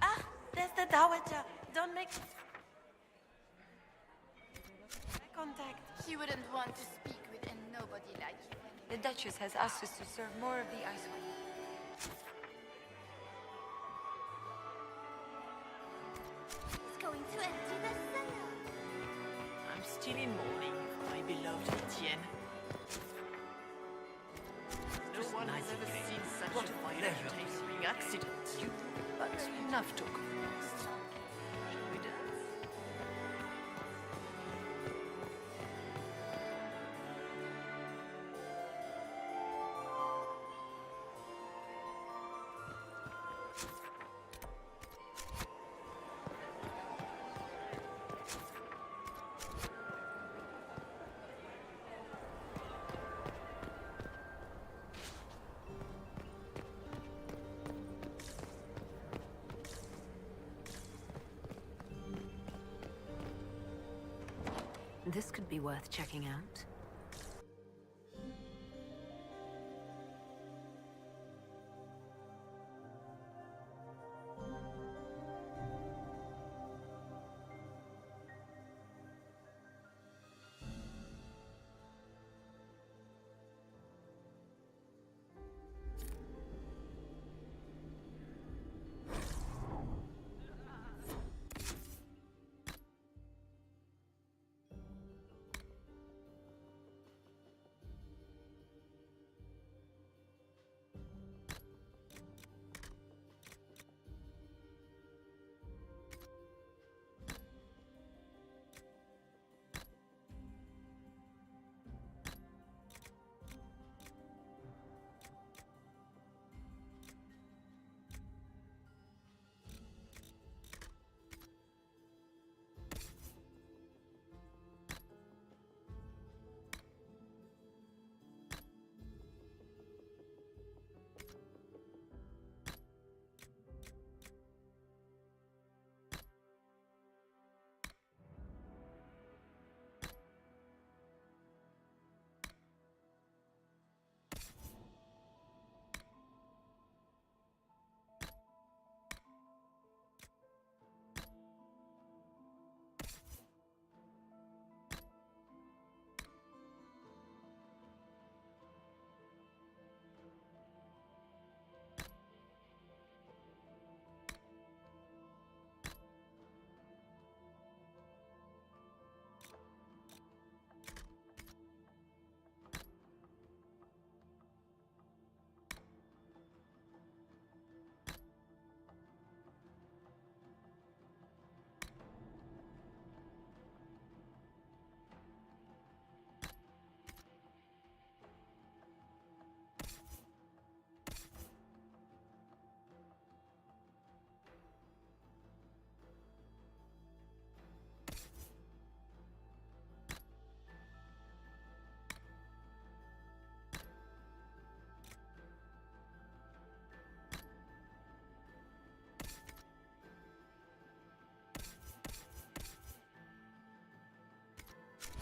Ah, there's the Dowager. Don't make contact. She wouldn't want to speak with a nobody like you. The Duchess has asked us to serve more of the ice wine. It's going to empty the cellar. I'm still in mourning for my beloved Etienne. No one has ever seen such a fire-tasting accident. But enough talk of the past. Shall we dance? This could be worth checking out.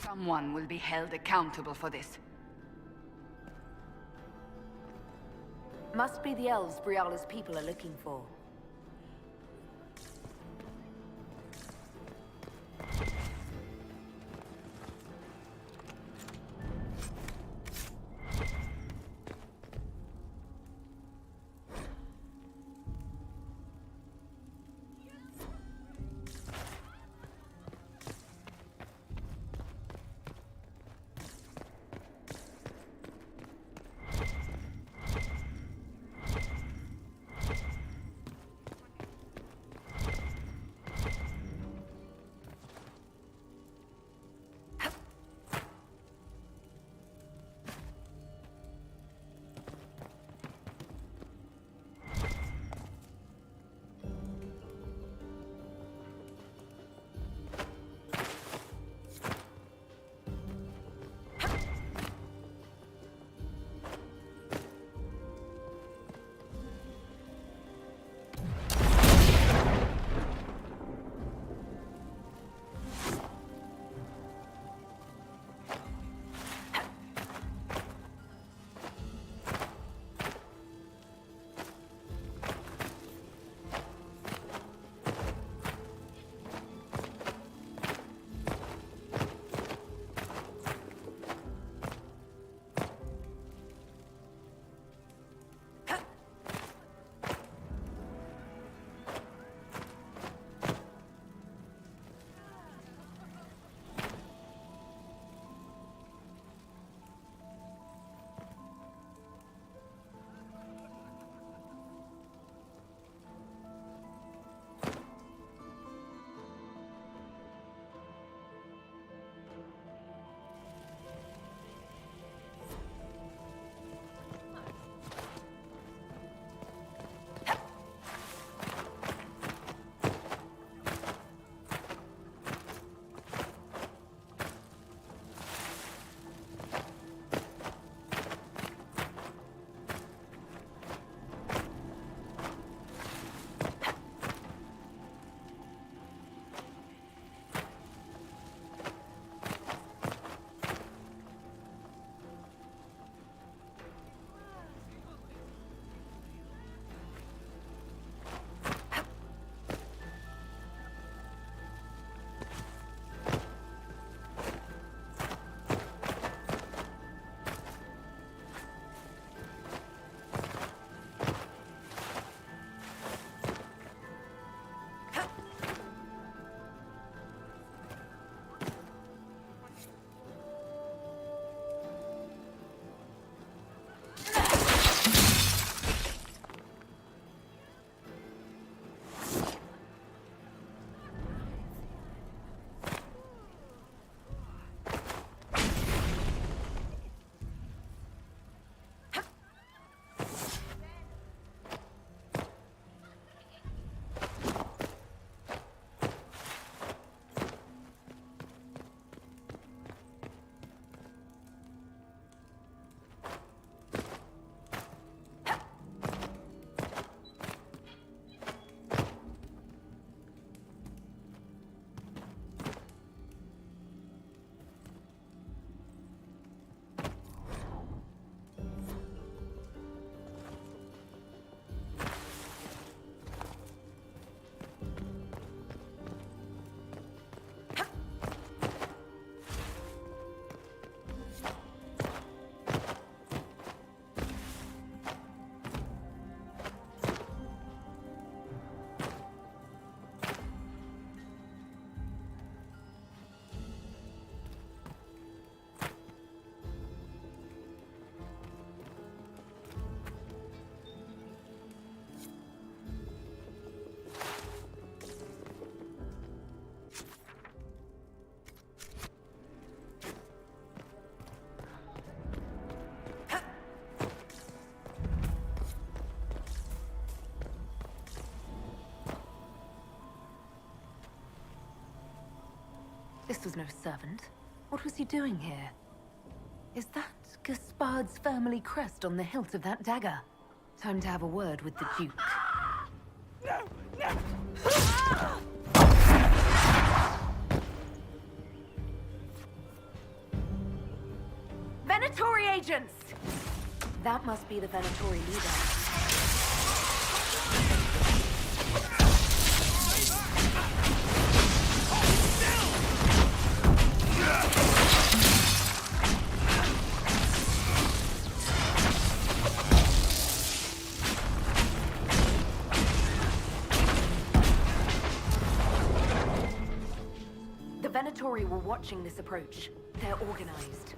Someone will be held accountable for this. Must be the elves Briala's people are looking for. This was no servant. What was he doing here? Is that Gaspard's family crest on the hilt of that dagger? Time to have a word with the Duke. No! No! Venatori agents! That must be the Venatori leader. The Venatori were watching this approach. They're organized.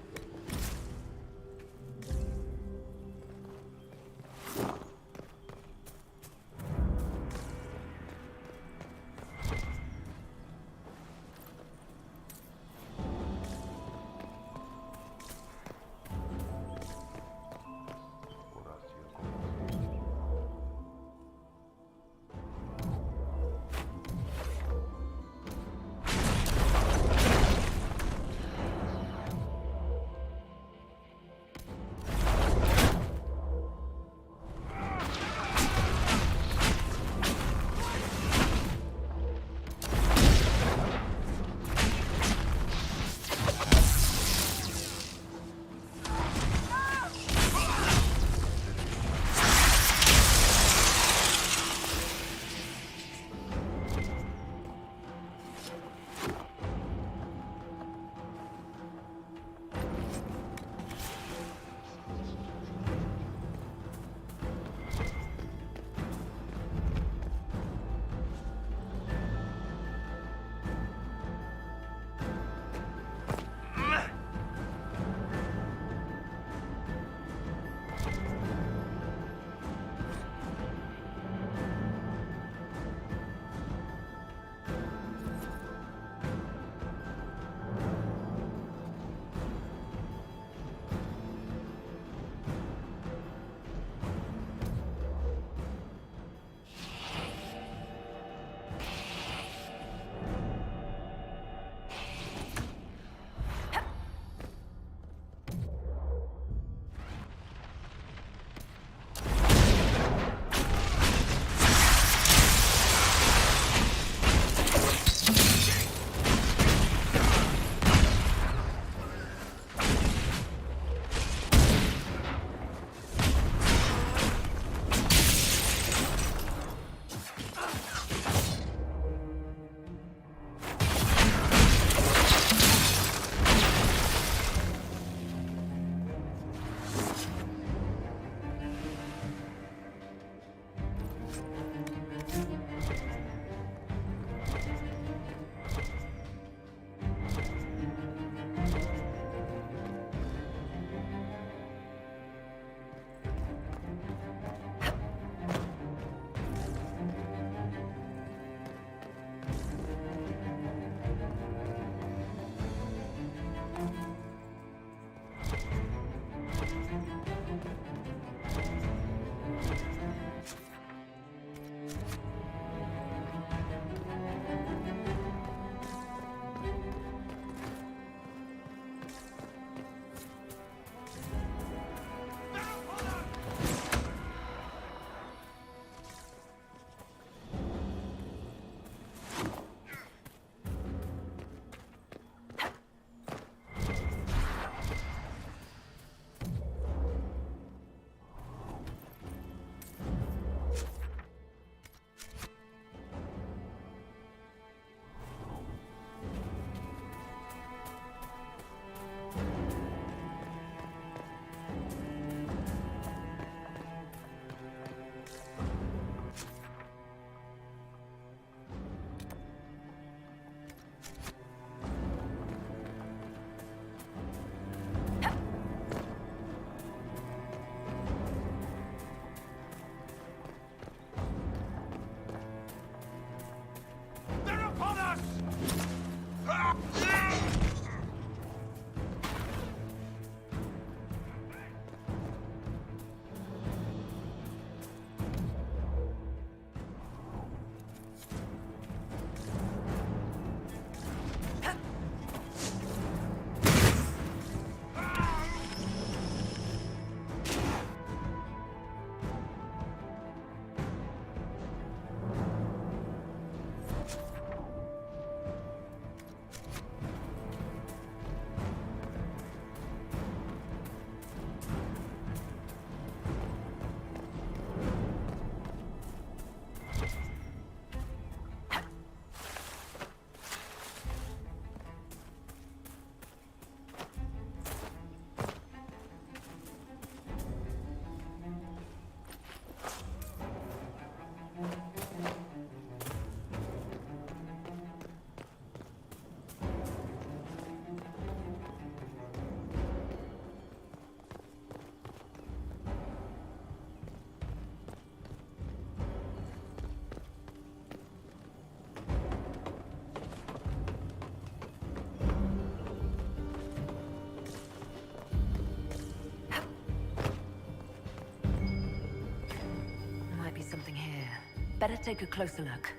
better take a closer look.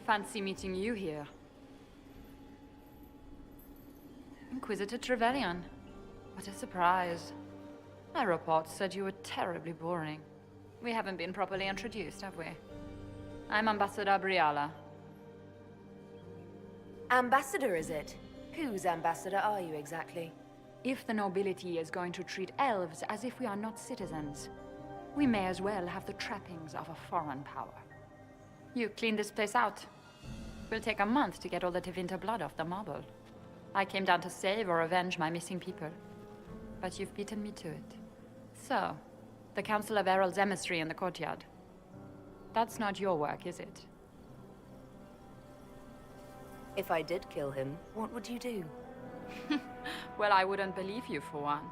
Fancy meeting you here. Inquisitor Trevelyan. What a surprise. My report said you were terribly boring. We haven't been properly introduced, have we? I'm Ambassador Briala. Ambassador, is it? Whose ambassador are you exactly? If the nobility is going to treat elves as if we are not citizens, we may as well have the trappings of a foreign power. You clean this place out. Will take a month to get all the Tevinter blood off the marble. I came down to save or avenge my missing people. But you've beaten me to it. So, the Council of Errol's emissary in the courtyard. That's not your work, is it? If I did kill him, what would you do? Well, I wouldn't believe you for one.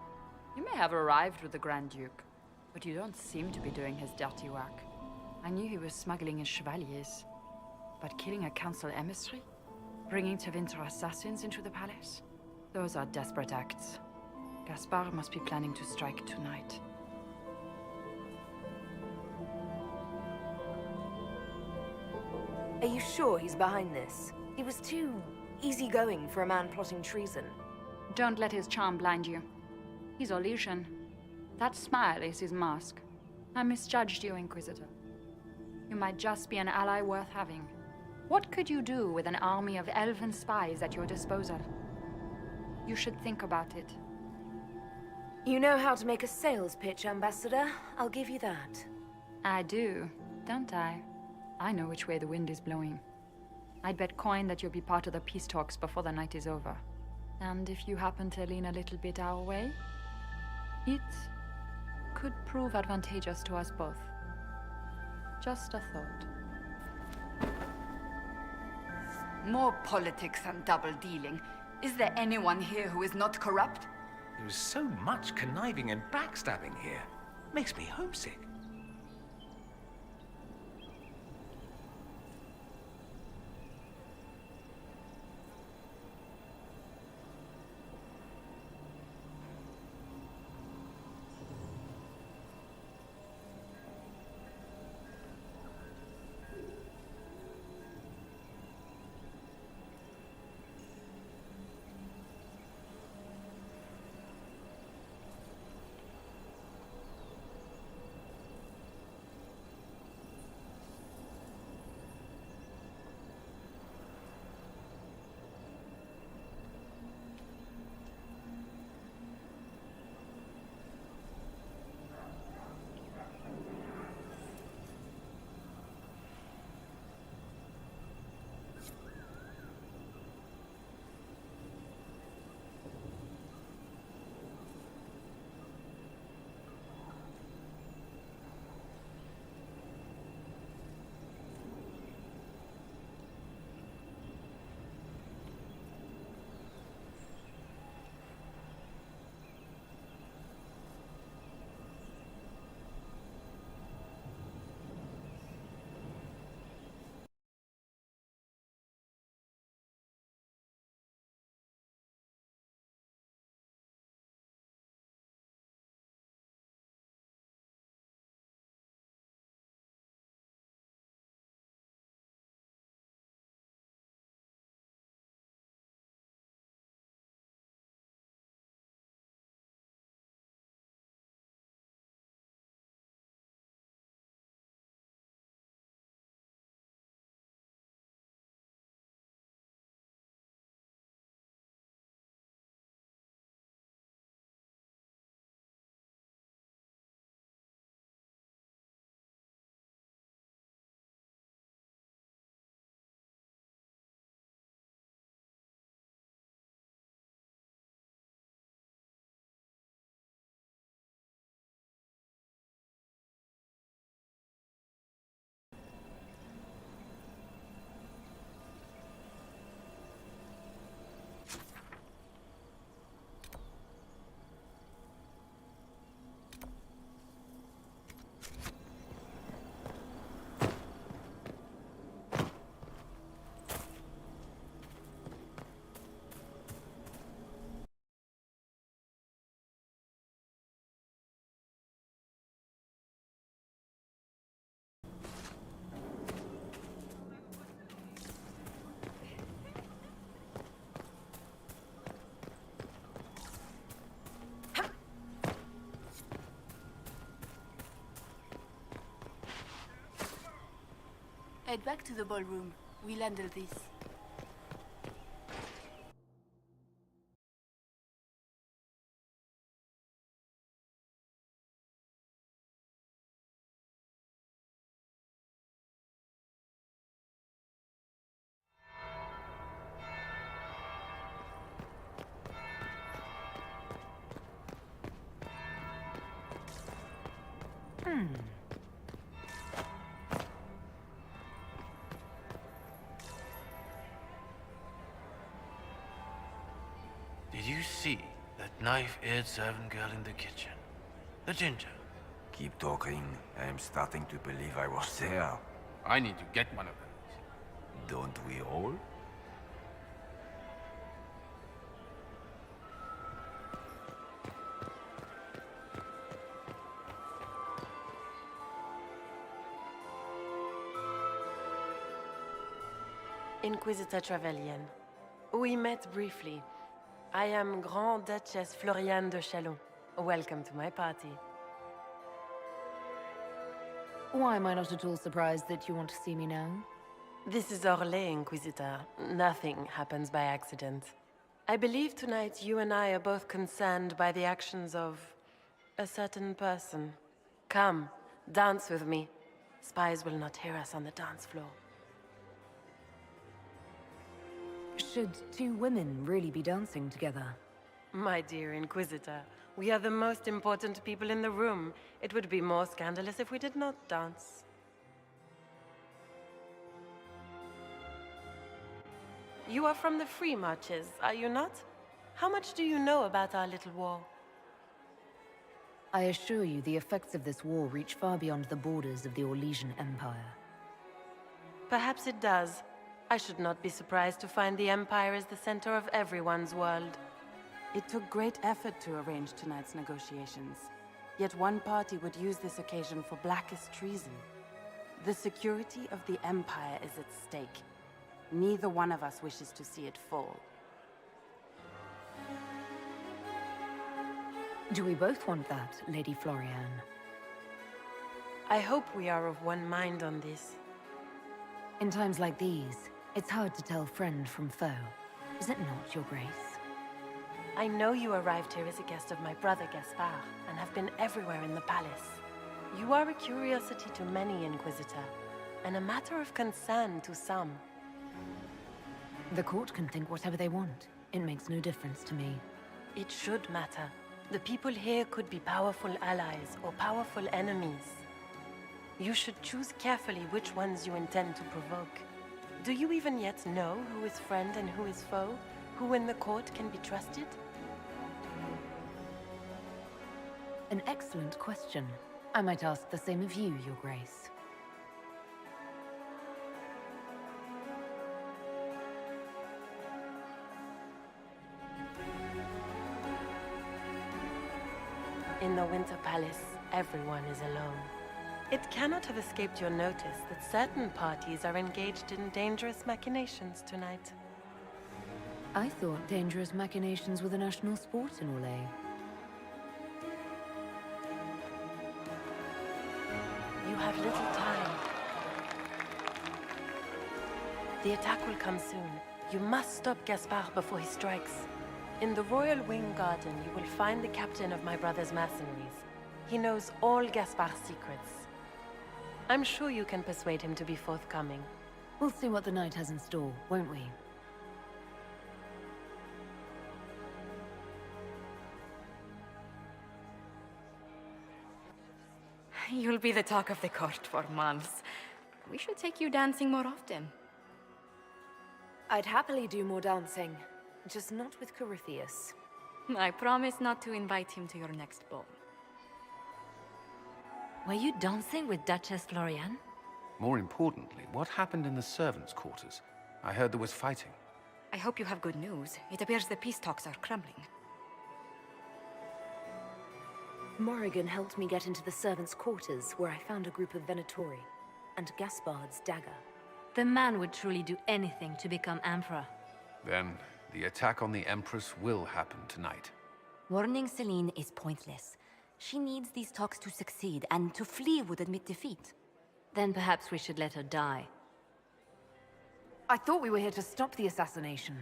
You may have arrived with the Grand Duke, but you don't seem to be doing his dirty work. I knew he was smuggling his chevaliers. But killing a council emissary? Bringing Tevinter assassins into the palace? Those are desperate acts. Gaspard must be planning to strike tonight. Are you sure he's behind this? He was too easygoing for a man plotting treason. Don't let his charm blind you. He's Orlesian. That smile is his mask. I misjudged you, Inquisitor. You might just be an ally worth having. What could you do with an army of elven spies at your disposal? You should think about it. You know how to make a sales pitch, Ambassador. I'll give you that. I do, don't I? I know which way the wind is blowing. I'd bet coin that you'll be part of the peace talks before the night is over. And if you happen to lean a little bit our way, it could prove advantageous to us both. Just a thought. More politics and double-dealing. Is there anyone here who is not corrupt? There is so much conniving and backstabbing here. Makes me homesick. Head back to the ballroom. We'll handle this. Did you see that knife-eared servant girl in the kitchen? The ginger. Keep talking. I'm starting to believe I was there. I need to get one of those. Don't we all? Inquisitor Trevelyan. We met briefly. I am Grand Duchess Floriane de Chalon. Welcome to my party. Why am I not at all surprised that you want to see me now? This is Orlais, Inquisitor. Nothing happens by accident. I believe tonight you and I are both concerned by the actions of a certain person. Come, dance with me. Spies will not hear us on the dance floor. Should two women really be dancing together? My dear Inquisitor, we are the most important people in the room. It would be more scandalous if we did not dance. You are from the Free Marches, are you not? How much do you know about our little war? I assure you the effects of this war reach far beyond the borders of the Orlesian Empire. Perhaps it does. I should not be surprised to find the Empire is the center of everyone's world. It took great effort to arrange tonight's negotiations. Yet one party would use this occasion for blackest treason. The security of the Empire is at stake. Neither one of us wishes to see it fall. Do we both want that, Lady Floriane? I hope we are of one mind on this. In times like these, it's hard to tell friend from foe. Is it not, Your Grace? I know you arrived here as a guest of my brother Gaspard, and have been everywhere in the palace. You are a curiosity to many, Inquisitor, and a matter of concern to some. The court can think whatever they want. It makes no difference to me. It should matter. The people here could be powerful allies or powerful enemies. You should choose carefully which ones you intend to provoke. Do you even yet know who is friend and who is foe? Who in the court can be trusted? An excellent question. I might ask the same of you, Your Grace. In the Winter Palace, everyone is alone. It cannot have escaped your notice that certain parties are engaged in dangerous machinations tonight. I thought dangerous machinations were the national sport in Orlais. You have little time. The attack will come soon. You must stop Gaspard before he strikes. In the Royal Wing Garden, you will find the captain of my brother's mercenaries. He knows all Gaspard's secrets. I'm sure you can persuade him to be forthcoming. We'll see what the night has in store, won't we? You'll be the talk of the court for months. We should take you dancing more often. I'd happily do more dancing, just not with Corypheus. I promise not to invite him to your next ball. Were you dancing with Duchess Floriane? More importantly, what happened in the servants' quarters? I heard there was fighting. I hope you have good news. It appears the peace talks are crumbling. Morrigan helped me get into the servants' quarters, where I found a group of Venatori, and Gaspard's dagger. The man would truly do anything to become Emperor. Then, the attack on the Empress will happen tonight. Warning Celine is pointless. She needs these talks to succeed, and to flee would admit defeat. Then perhaps we should let her die. I thought we were here to stop the assassination.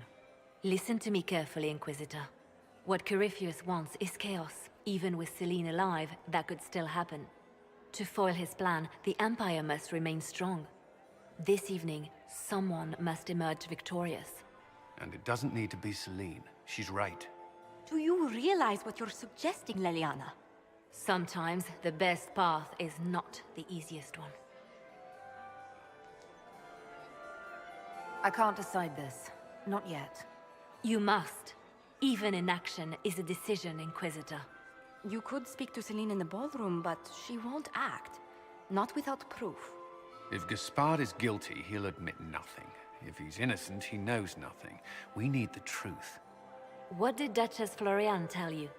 Listen to me carefully, Inquisitor. What Corypheus wants is chaos. Even with Selene alive, that could still happen. To foil his plan, the Empire must remain strong. This evening, someone must emerge victorious. And it doesn't need to be Selene. She's right. Do you realize what you're suggesting, Leliana? Sometimes the best path is not the easiest one. I can't decide this. Not yet. You must. Even inaction is a decision, Inquisitor. You could speak to Selene in the ballroom, but she won't act. Not without proof. If Gaspard is guilty, he'll admit nothing. If he's innocent, he knows nothing. We need the truth. What did Duchess Floriane tell you?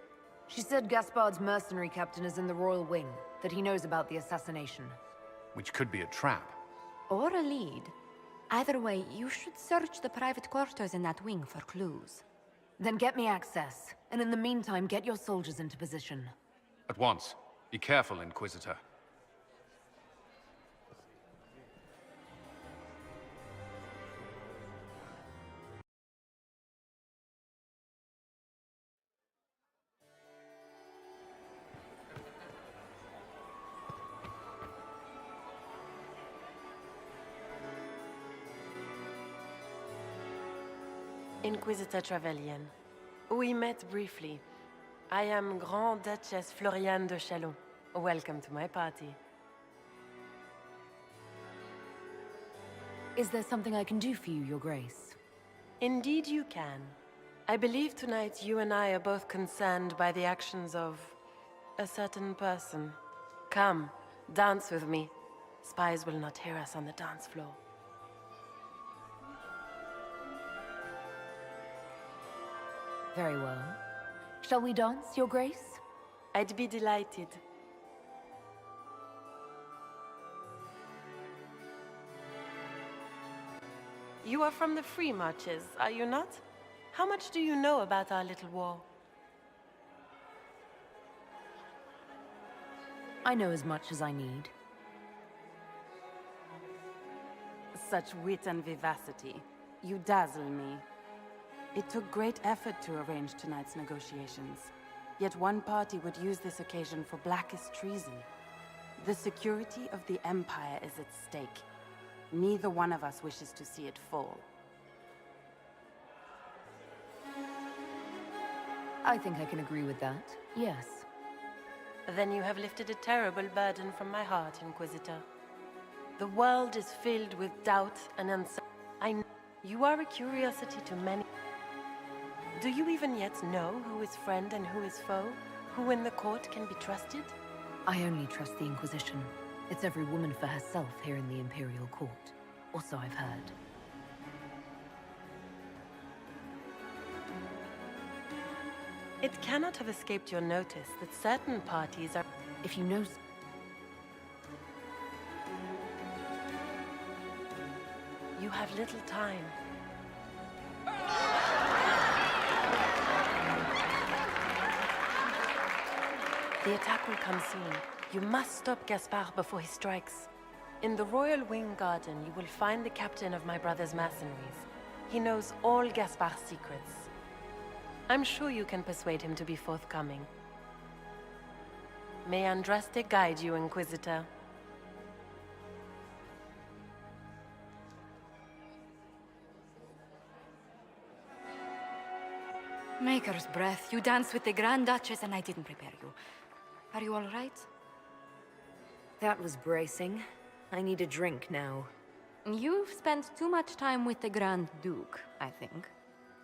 She said Gaspard's mercenary captain is in the Royal Wing, that he knows about the assassination. Which could be a trap. Or a lead. Either way, you should search the private quarters in that wing for clues. Then get me access, and in the meantime, get your soldiers into position. At once. Be careful, Inquisitor. Inquisitor Trevelyan. We met briefly. I am Grand Duchess Floriane de Chalon. Welcome to my party. Is there something I can do for you, Your Grace? Indeed you can. I believe tonight you and I are both concerned by the actions of a certain person. Come, dance with me. Spies will not hear us on the dance floor. Very well. Shall we dance, Your Grace? I'd be delighted. You are from the Free Marches, are you not? How much do you know about our little war? I know as much as I need. Such wit and vivacity. You dazzle me. It took great effort to arrange tonight's negotiations. Yet one party would use this occasion for blackest treason. The security of the Empire is at stake. Neither one of us wishes to see it fall. I think I can agree with that, yes. Then you have lifted a terrible burden from my heart, Inquisitor. The world is filled with doubt and uncertainty. You are a curiosity to many. Do you even yet know who is friend and who is foe? Who in the court can be trusted? I only trust the Inquisition. It's every woman for herself here in the Imperial Court. Or so I've heard. It cannot have escaped your notice that certain parties are... If you know... You have little time. The attack will come soon. You must stop Gaspard before he strikes. In the Royal Wing Garden, you will find the captain of my brother's mercenaries. He knows all Gaspard's secrets. I'm sure you can persuade him to be forthcoming. May Andraste guide you, Inquisitor. Maker's breath. You danced with the Grand Duchess and I didn't prepare you. Are you all right? That was bracing. I need a drink now. You've spent too much time with the Grand Duke, I think.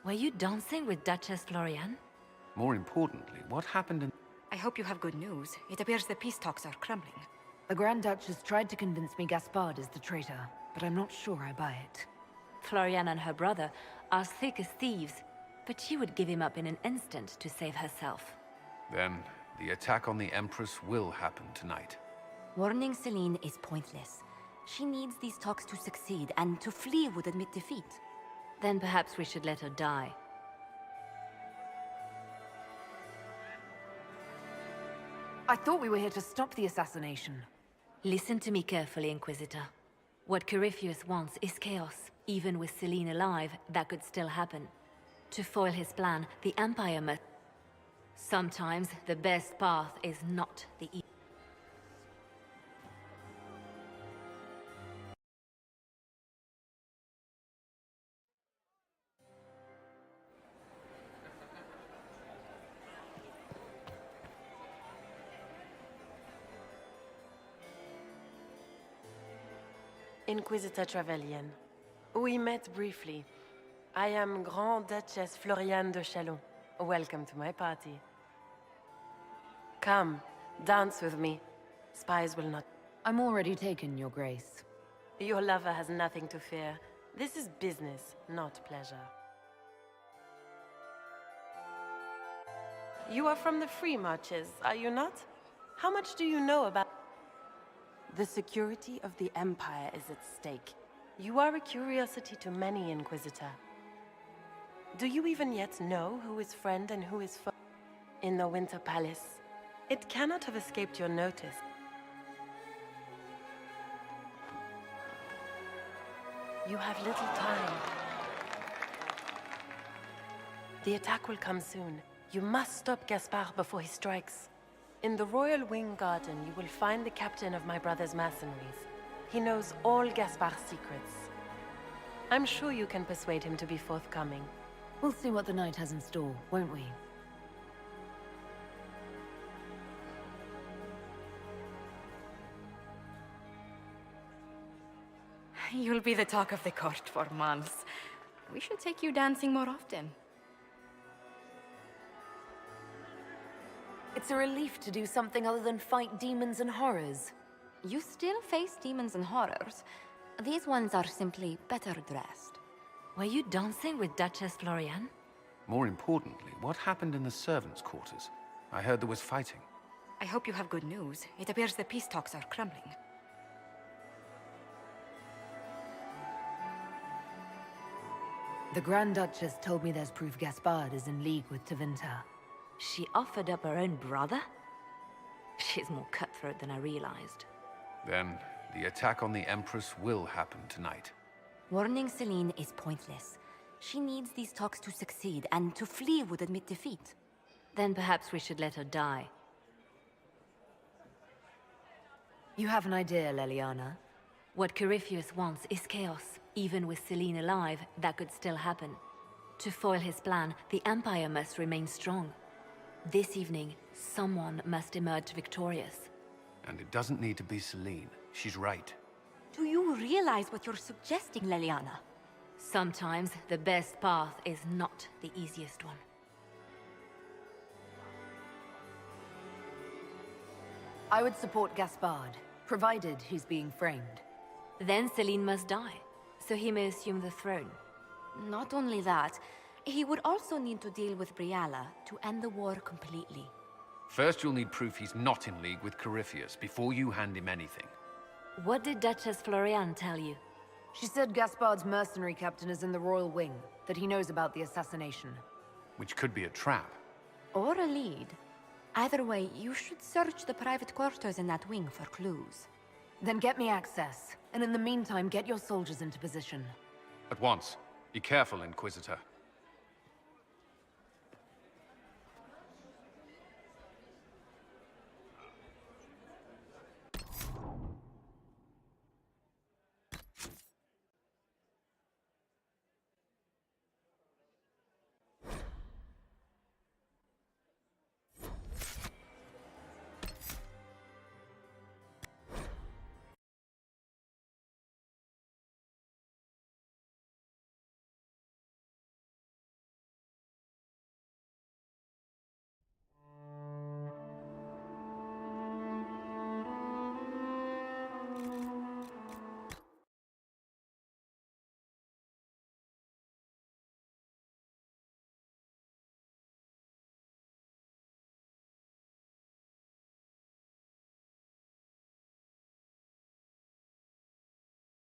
Were you dancing with Duchess Floriane? More importantly, what happened in... I hope you have good news. It appears the peace talks are crumbling. The Grand Duchess tried to convince me Gaspard is the traitor, but I'm not sure I buy it. Floriane and her brother are thick as thieves, but she would give him up in an instant to save herself. Then, the attack on the Empress will happen tonight. Warning Selene is pointless. She needs these talks to succeed, and to flee would admit defeat. Then perhaps we should let her die. I thought we were here to stop the assassination. Listen to me carefully, Inquisitor. What Corypheus wants is chaos. Even with Celine alive, that could still happen. To foil his plan, the Empire must... Sometimes the best path is not the easy. Inquisitor Trevelyan. We met briefly. I am Grand Duchess Floriane de Chalon. Welcome to my party. Come, dance with me. Spies will not... I'm already taken, Your Grace. Your lover has nothing to fear. This is business, not pleasure. You are from the Free Marches, are you not? How much do you know about... The security of the Empire is at stake. You are a curiosity to many, Inquisitor. Do you even yet know who is friend and who is foe? In the Winter Palace, it cannot have escaped your notice. You have little time. The attack will come soon. You must stop Gaspard before he strikes. In the Royal Wing Garden, you will find the captain of my brother's mercenaries. He knows all Gaspard's secrets. I'm sure you can persuade him to be forthcoming. We'll see what the night has in store, won't we? You'll be the talk of the court for months. We should take you dancing more often. It's a relief to do something other than fight demons and horrors. You still face demons and horrors. These ones are simply better dressed. Were you dancing with Duchess Floriane? More importantly, what happened in the servants' quarters? I heard there was fighting. I hope you have good news. It appears the peace talks are crumbling. The Grand Duchess told me there's proof Gaspard is in league with Tevinter. She offered up her own brother? She's more cutthroat than I realized. Then, the attack on the Empress will happen tonight. Warning Celine is pointless. She needs these talks to succeed, and to flee would admit defeat. Then perhaps we should let her die. You have an idea, Leliana? What Corypheus wants is chaos. Even with Celine alive, that could still happen. To foil his plan, the Empire must remain strong. This evening, someone must emerge victorious. And it doesn't need to be Celine. She's right. Do you realize what you're suggesting, Leliana? Sometimes the best path is not the easiest one. I would support Gaspard, provided he's being framed. Then Celine must die, so he may assume the throne. Not only that, he would also need to deal with ŨŁ to end the war completely. First, you'll need proof he's not in league with Corypheus before you hand him anything. What did Duchess Floriane tell you? She said Gaspard's mercenary captain is in the Royal Wing, that he knows about the assassination. Which could be a trap. Or a lead. Either way, you should search the private quarters in that wing for clues. Then get me access, and in the meantime, get your soldiers into position. At once. Be careful, Inquisitor.